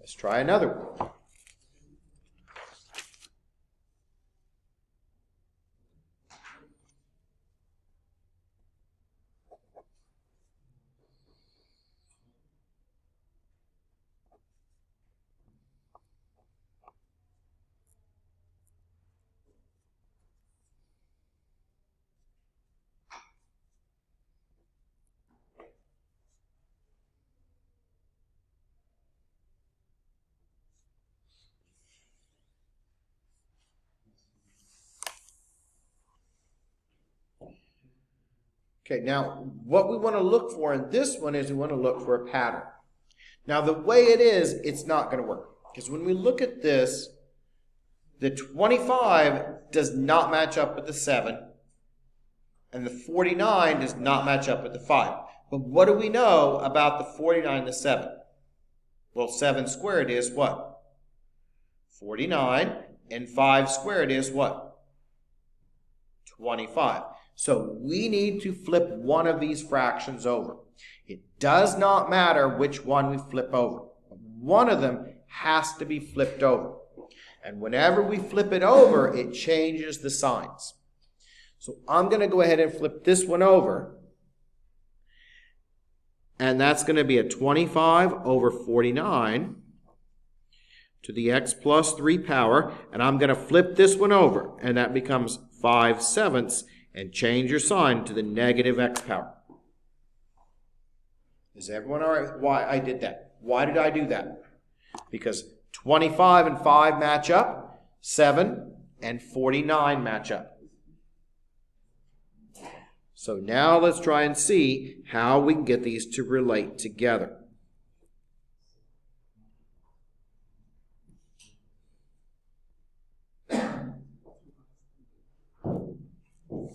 Let's try another one. Okay, now what we want to look for in this one is we want to look for a pattern. Now the way it is, it's not going to work. Because when we look at this, the 25 does not match up with the 7, and the 49 does not match up with the 5. But what do we know about the 49 and the 7? Well, 7 squared is what? 49, and 5 squared is what? 25. So we need to flip one of these fractions over. It does not matter which one we flip over. One of them has to be flipped over. And whenever we flip it over, it changes the signs. So I'm going to go ahead and flip this one over. And that's going to be a 25 over 49 to the x plus 3 power. And I'm going to flip this one over. And that becomes 5/7. And change your sign to the negative x power. Is everyone all right with why I did that? Why did I do that? Because 25 and 5 match up. 7 and 49 match up. So now let's try and see how we can get these to relate together.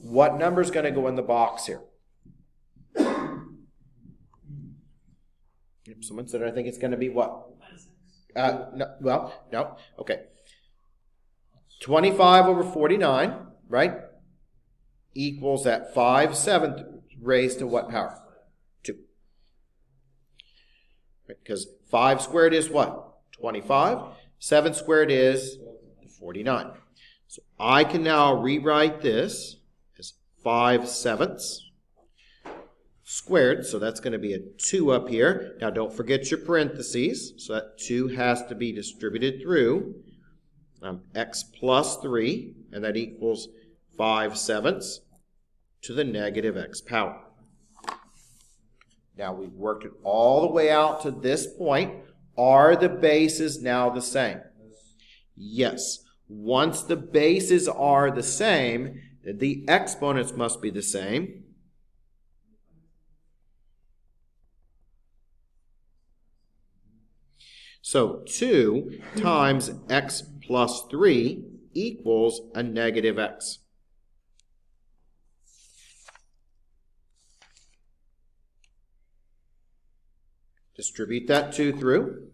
What number is going to go in the box here? Someone said, I think it's going to be what? No. Okay. 25 over 49, right? Equals that 5/7 raised to what power? 2. Because 5 squared is what? 25. 7 squared is 49. So I can now rewrite this 5/7 squared, so that's going to be a 2 up here. Now don't forget your parentheses, so that 2 has to be distributed through x plus 3, and that equals 5/7 to the negative x power. Now we've worked it all the way out to this point. Are the bases now the same? Yes. Once the bases are the same, the exponents must be the same. So 2 times x plus 3 equals a negative x. Distribute that 2 through.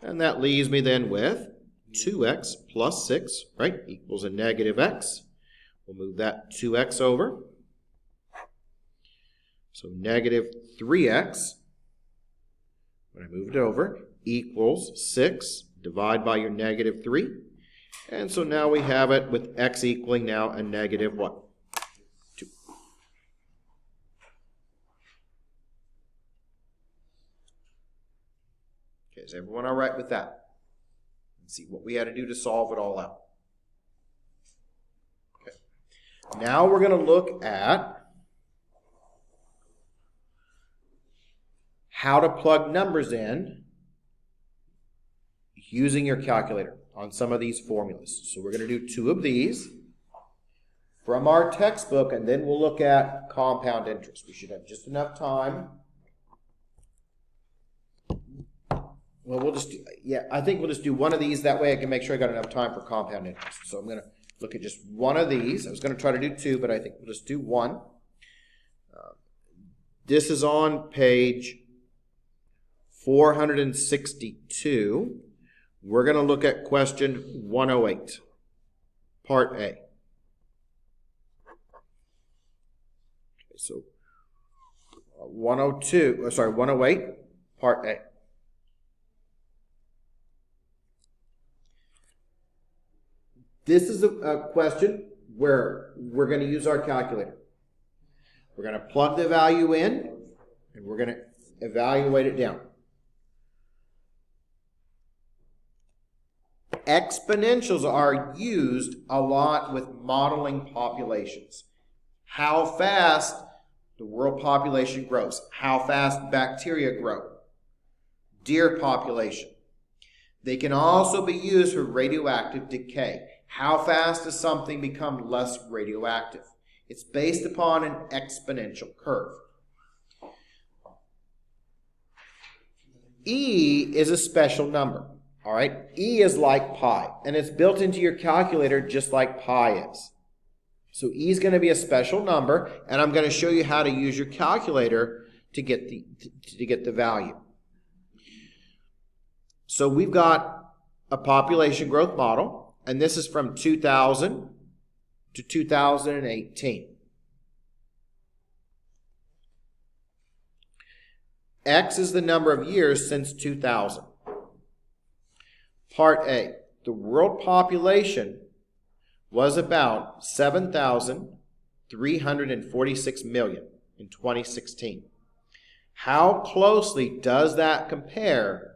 And that leaves me then with 2x plus 6, right, equals a negative x. We'll move that 2x over. So negative 3x, when I move it over, equals 6. Divide by your negative 3. And so now we have it with x equaling now a negative what? 2. Okay, is everyone all right with that? Let's see what we had to do to solve it all out. Okay. Now we're going to look at how to plug numbers in using your calculator on some of these formulas. So we're going to do 2 of these. from our textbook, and then we'll look at compound interest. We should have just enough time. Well, we'll just do, I think we'll just do one of these. That way I can make sure I got enough time for compound interest. So I'm going to look at just one of these. I was going to try to do two, but I think we'll just do one. This is on page 462. We're going to look at question 108, part A. Okay, so 108, part A. This is a question where we're going to use our calculator. We're going to plug the value in, and we're going to evaluate it down. Exponentials are used a lot with modeling populations. How fast the world population grows, how fast bacteria grow, deer population. They can also be used for radioactive decay. How fast does something become less radioactive? It's based upon an exponential curve. E is a special number. All right, E is like pi, and it's built into your calculator just like pi is. So E is going to be a special number, and I'm going to show you how to use your calculator to get the value. So we've got a population growth model, and this is from 2000 to 2018. X is the number of years since 2000. Part A, the world population was about 7,346 million in 2016. How closely does that compare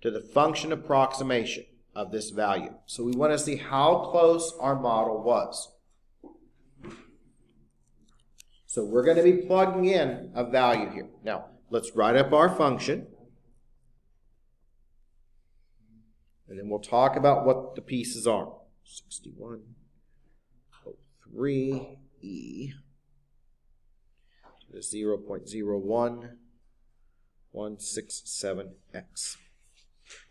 to the function approximation of this value? So we want to see how close our model was. So we're going to be plugging in a value here. Now, let's write up our function. And then we'll talk about what the pieces are. 6103E to the 0.01167x.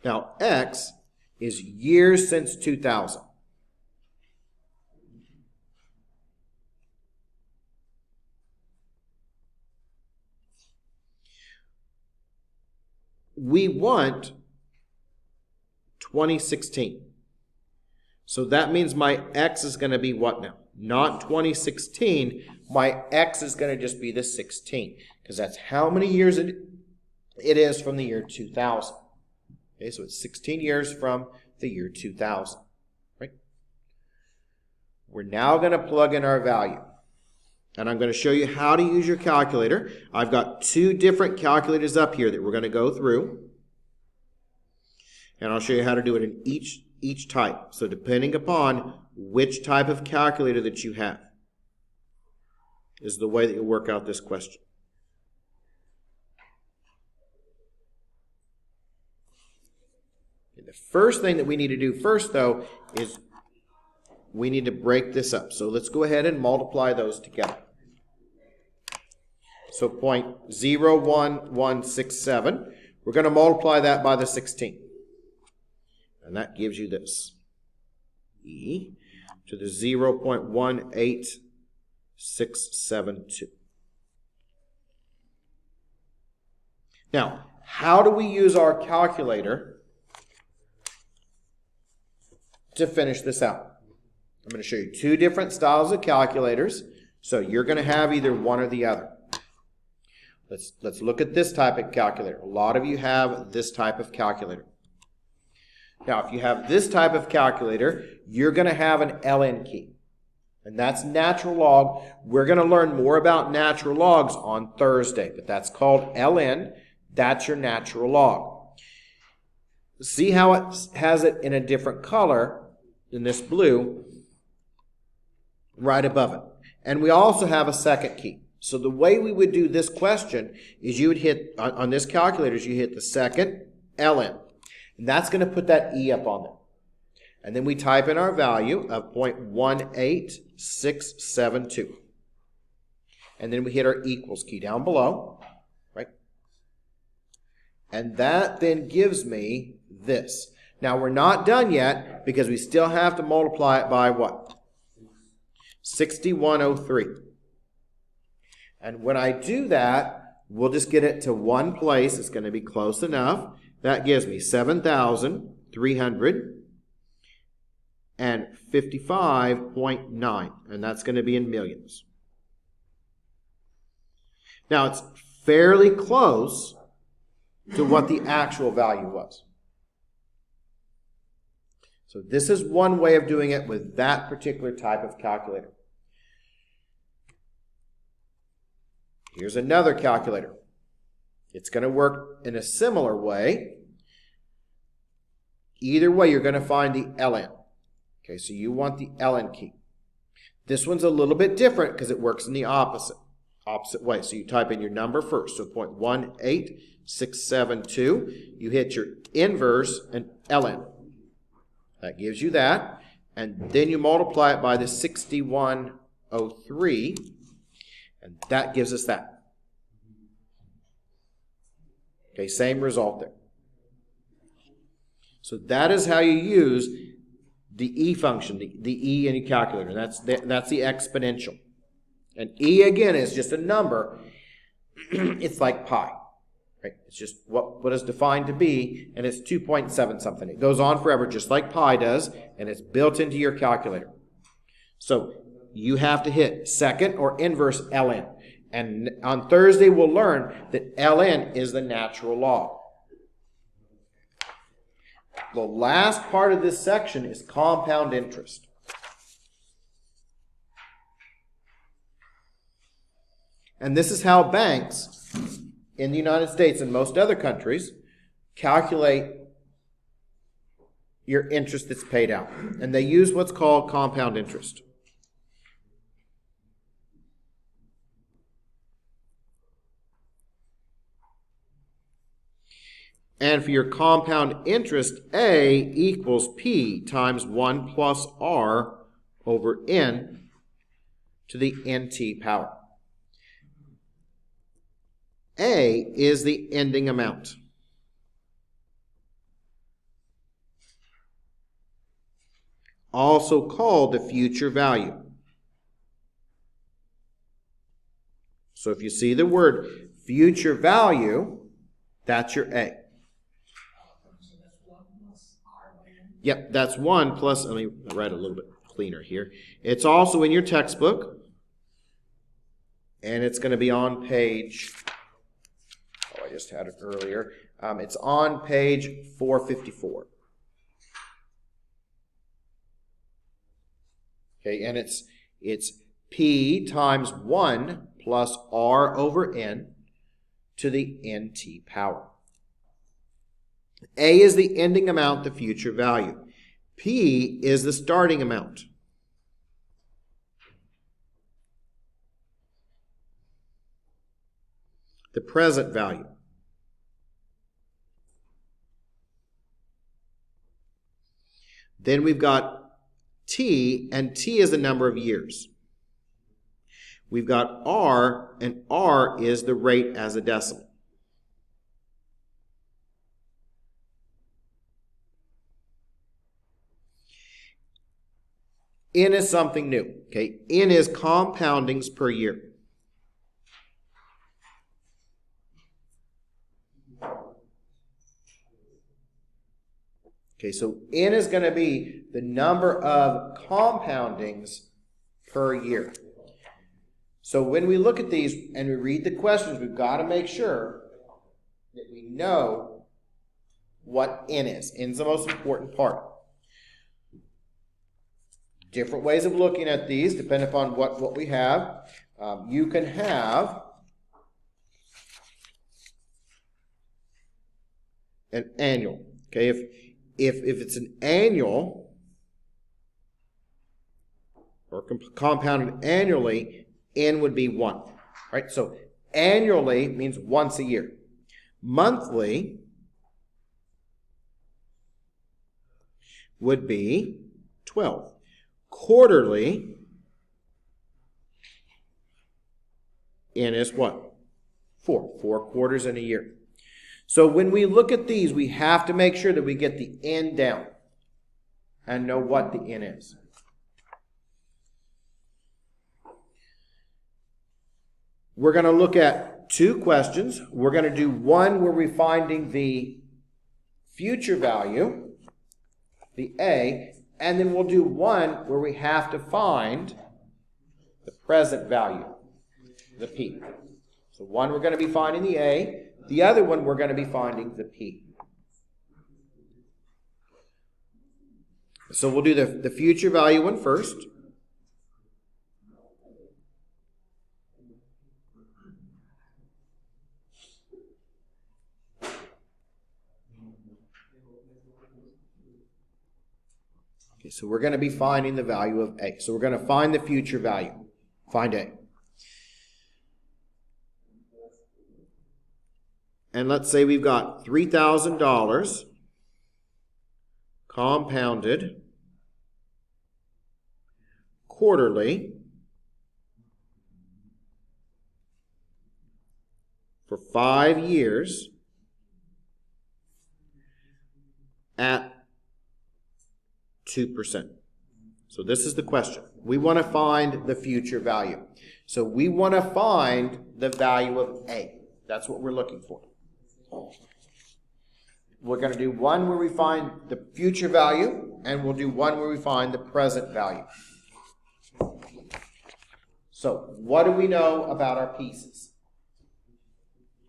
Now, x is years since 2000. We want 2016. So that means my x is going to be what now? Not 2016. My x is going to just be the 16, because that's how many years it is from the year 2000. Okay, so it's 16 years from the year 2000. Right? We're now going to plug in our value. And I'm going to show you how to use your calculator. I've got two different calculators up here that we're going to go through. And I'll show you how to do it in each type. So depending upon which type of calculator that you have is the way that you work out this question. Okay, the first thing that we need to do first, though, is we need to break this up. So let's go ahead and multiply those together. So 0.01167, we're going to multiply that by the 16. And that gives you this. E to the 0.18672. Now, how do we use our calculator to finish this out? I'm going to show you two different styles of calculators. So you're going to have either one or the other. Let's look at this type of calculator. A lot of you have this type of calculator. Now, if you have this type of calculator, you're going to have an ln key. And that's natural log. We're going to learn more about natural logs on Thursday, but that's called ln. That's your natural log. See how it has it in a different color in this blue right above it. And we also have a second key. So the way we would do this question is you would hit, on this calculator, you hit the second ln. And that's going to put that E up on there. And then we type in our value of 0.18672. And then we hit our equals key down below, right? And that then gives me this. Now, we're not done yet because we still have to multiply it by what? 6103. And when I do that, we'll just get it to one place. It's going to be close enough. That gives me 7,355.9. And that's going to be in millions. Now, it's fairly close to what the actual value was. So this is one way of doing it with that particular type of calculator. Here's another calculator. It's going to work in a similar way. Either way, you're going to find the ln. Okay, so you want the ln key. This one's a little bit different because it works in the opposite way. So you type in your number first. So 0.18672. You hit your inverse and ln. That gives you that. And then you multiply it by the 6103. And that gives us that. Okay, same result there. So that is how you use the E function, the E in your calculator. That's the exponential. And E, again, is just a number. It's like pi. Right? It's just what is defined to be, and it's 2.7 something. It goes on forever, just like pi does, and it's built into your calculator. So you have to hit second or inverse ln. And on Thursday, we'll learn that ln is the natural log. The last part of this section is compound interest. And this is how banks in the United States and most other countries calculate your interest that's paid out. And they use what's called compound interest. And for your compound interest, A equals P times 1 plus R over N to the NT power. A is the ending amount. Also called the future value. So if you see the word future value, that's your A. Yep, that's 1 plus, let me write a little bit cleaner here. It's also in your textbook, and it's going to be on page, I just had it earlier. It's on page 454. Okay, and it's P times 1 plus R over N to the NT power. A is the ending amount, the future value. P is the starting amount. The present value. Then we've got T, and T is the number of years. We've got R, and R is the rate as a decimal. N is something new. Okay, N is compoundings per year. Okay, so N is going to be the number of compoundings per year. So when we look at these and we read the questions, we've got to make sure that we know what N is. N is the most important part. Different ways of looking at these, depending upon what we have. You can have an annual. Okay, if it's an annual or compounded annually, N would be 1. Right? So annually means once a year. Monthly would be 12. Quarterly, N is what? 4. 4 quarters in a year. So when we look at these, we have to make sure that we get the N down and know what the N is. We're going to look at 2 questions. We're going to do one where we're finding the future value, the A, and then we'll do one where we have to find the present value, the P. So one we're going to be finding the A, the other one we're going to be finding the P. So we'll do the future value one first. Okay, so we're going to be finding the value of A. So we're going to find the future value. Find A. And let's say we've got $3,000 compounded quarterly for 5 years at 2%. So this is the question. We want to find the future value. So we want to find the value of A. That's what we're looking for. We're going to do one where we find the future value, and we'll do one where we find the present value. So what do we know about our pieces?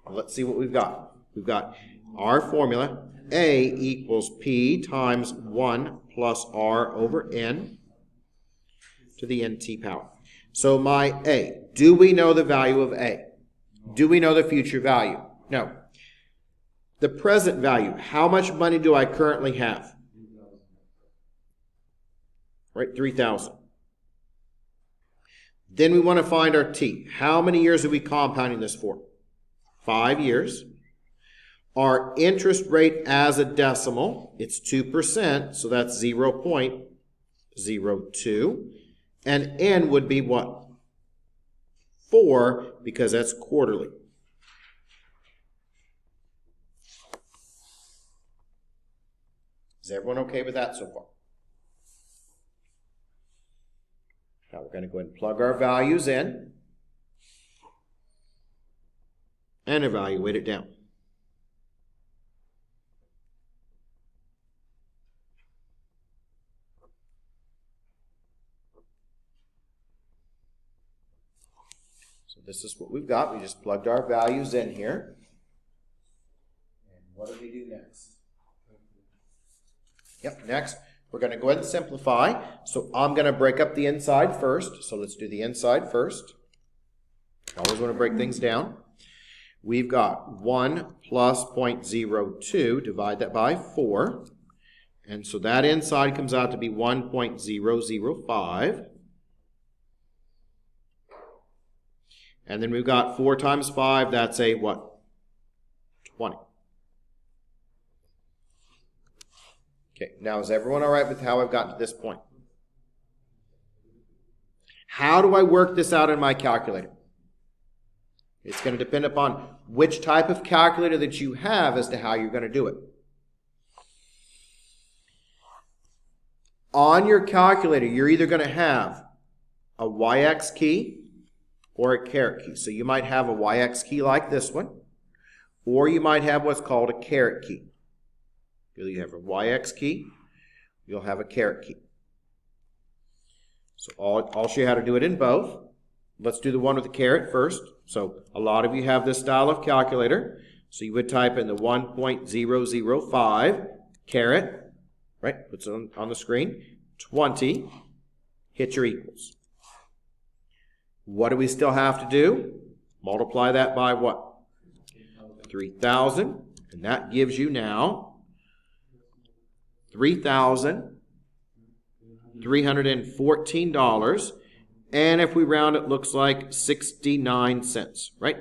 Well, let's see what we've got. We've got our formula, A equals P times 1 plus R over N to the NT power. So my A, do we know the value of A? Do we know the future value? No. The present value, how much money do I currently have? Right, 3,000. Then we want to find our T. How many years are we compounding this for? 5 years. Our interest rate as a decimal, it's 2%, so that's 0.02. And N would be what? 4, because that's quarterly. Is everyone okay with that so far? Now we're going to go ahead and plug our values in and evaluate it down. So this is what we've got. We just plugged our values in here. And what do we do next? Yep, next, we're going to go ahead and simplify. So I'm going to break up the inside first. So let's do the inside first. Always want to break things down. We've got 1 plus 0.02, divide that by 4. And so that inside comes out to be 1.005. And then we've got 4 times 5, that's a what? 20. Okay, now is everyone all right with how I've gotten to this point? How do I work this out in my calculator? It's going to depend upon which type of calculator that you have as to how you're going to do it. On your calculator, you're either going to have a YX key or a caret key. So you might have a YX key like this one, or you might have what's called a caret key. You have a YX key, you'll have a caret key. So I'll show you how to do it in both. Let's do the one with the caret first. So a lot of you have this style of calculator. So you would type in the 1.005 caret, right? Puts it on the screen. 20, hit your equals. What do we still have to do? Multiply that by what? 3,000. And that gives you now $3,314. And if we round it, looks like 69 cents, right?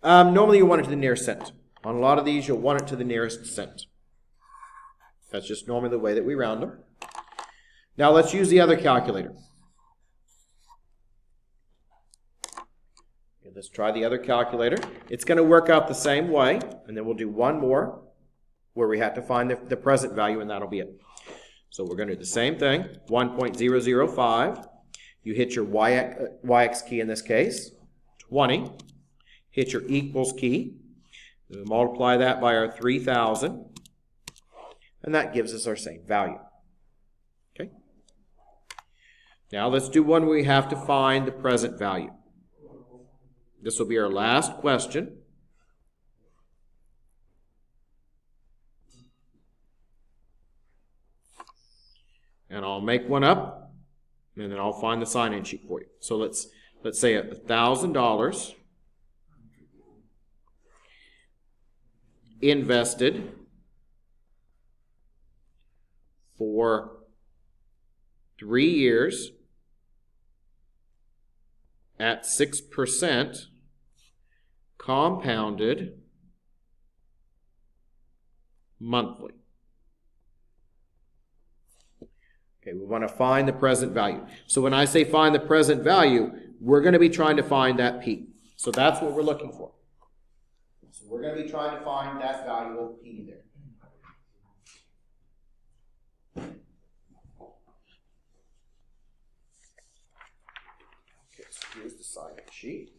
Normally you want it to the nearest cent. On a lot of these, you'll want it to the nearest cent. That's just normally the way that we round them. Now let's use the other calculator. Okay, let's try the other calculator. It's going to work out the same way, and then we'll do one more where we have to find the present value, and that'll be it. So we're going to do the same thing, 1.005. You hit your YX key in this case, 20. Hit your equals key. We'll multiply that by our 3,000. And that gives us our same value. Okay? Now let's do one where we have to find the present value. This will be our last question. And I'll make one up, and then I'll find the sign-in sheet for you. So let's say $1,000 invested for 3 years at 6% compounded monthly. Okay, we want to find the present value. So when I say find the present value, we're going to be trying to find that P. So that's what we're looking for. So we're going to be trying to find that value of P there. Okay, so here's the sign-in sheet.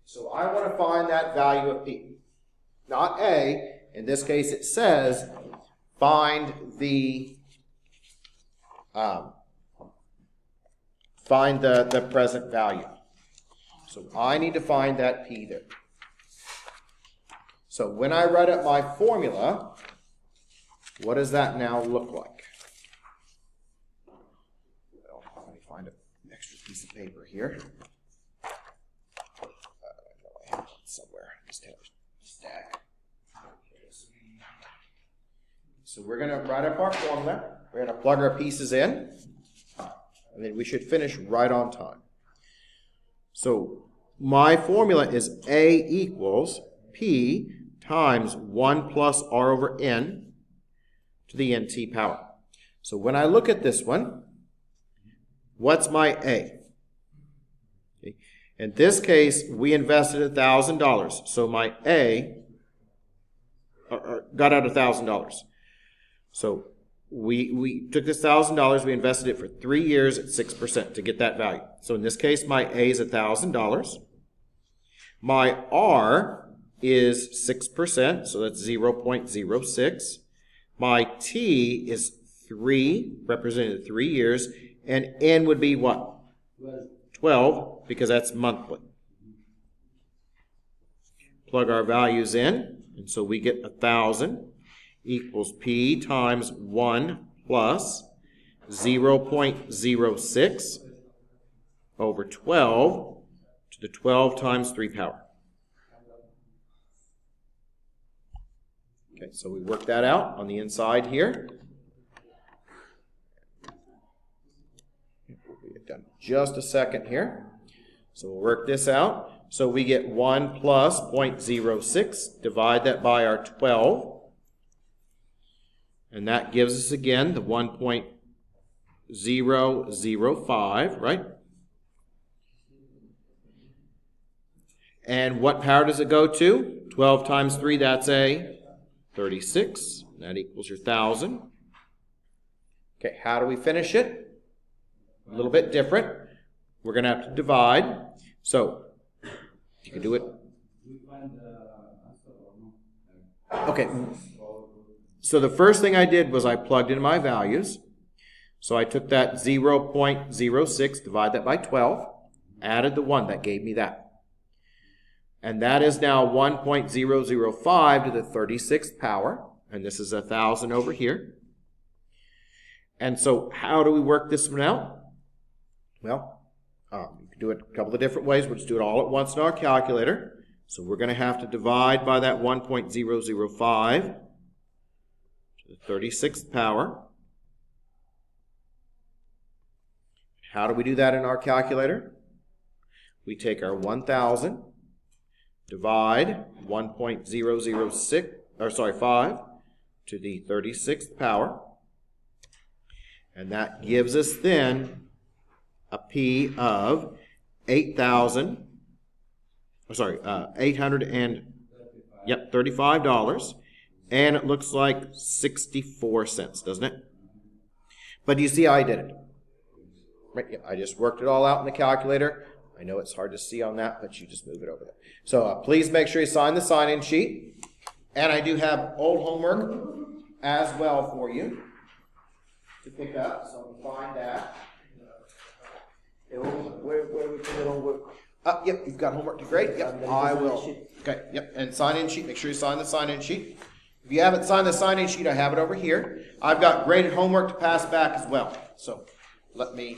So I want to find that value of P. Not A. In this case, it says find the present value. So I need to find that P there. So when I write up my formula, what does that now look like? Well, let me find an extra piece of paper here. I have it somewhere. Just have a stack. So we're going to write up our formula. We're going to plug our pieces in. And then we should finish right on time. So my formula is A equals P times 1 plus R over N to the NT power. So when I look at this one, what's my A? Okay. In this case, we invested $1,000. So my A got out $1,000. So we took this $1,000, we invested it for 3 years at 6% to get that value. So in this case, my A is $1,000. My R is 6%, so that's 0.06. My T is 3, represented 3 years, and N would be what? 12, because that's monthly. Plug our values in, and so we get 1,000. Equals P times 1 plus 0.06 over 12 to the 12 times 3 power. Okay, so we work that out on the inside here. We'll get done in just a second here. So we'll work this out. So we get 1 plus 0.06, divide that by our 12. And that gives us, again, the 1.005, right? And what power does it go to? 12 times 3, that's a 36. That equals your 1,000. Okay, how do we finish it? A little bit different. We're going to have to divide. So, you can do it. Okay. So the first thing I did was I plugged in my values. So I took that 0.06, divide that by 12, added the 1, that gave me that. And that is now 1.005 to the 36th power, and this is 1,000 over here. And so how do we work this one out? Well, you can do it a couple of different ways. We'll just do it all at once in our calculator. So we're going to have to divide by that 1.005. The 36th power. How do we do that in our calculator? We take our 1,000 divide 1.006, or sorry, 5 to the 36th power. And that gives us then a P of 8,000, sorry, 35 dollars, and it looks like 64 cents, doesn't it? But you see how I did it? Right, yeah, I just worked it all out in the calculator. I know it's hard to see on that, but you just move it over there. So please make sure you sign the sign-in sheet. And I do have old homework as well for you to pick up. So find that. Where we put it on work? Yep, you've got homework to grade. Yep, I will. Okay, yep, and sign-in sheet. Make sure you sign the sign-in sheet. If you haven't signed the sign-in sheet, I have it over here. I've got graded homework to pass back as well. So let me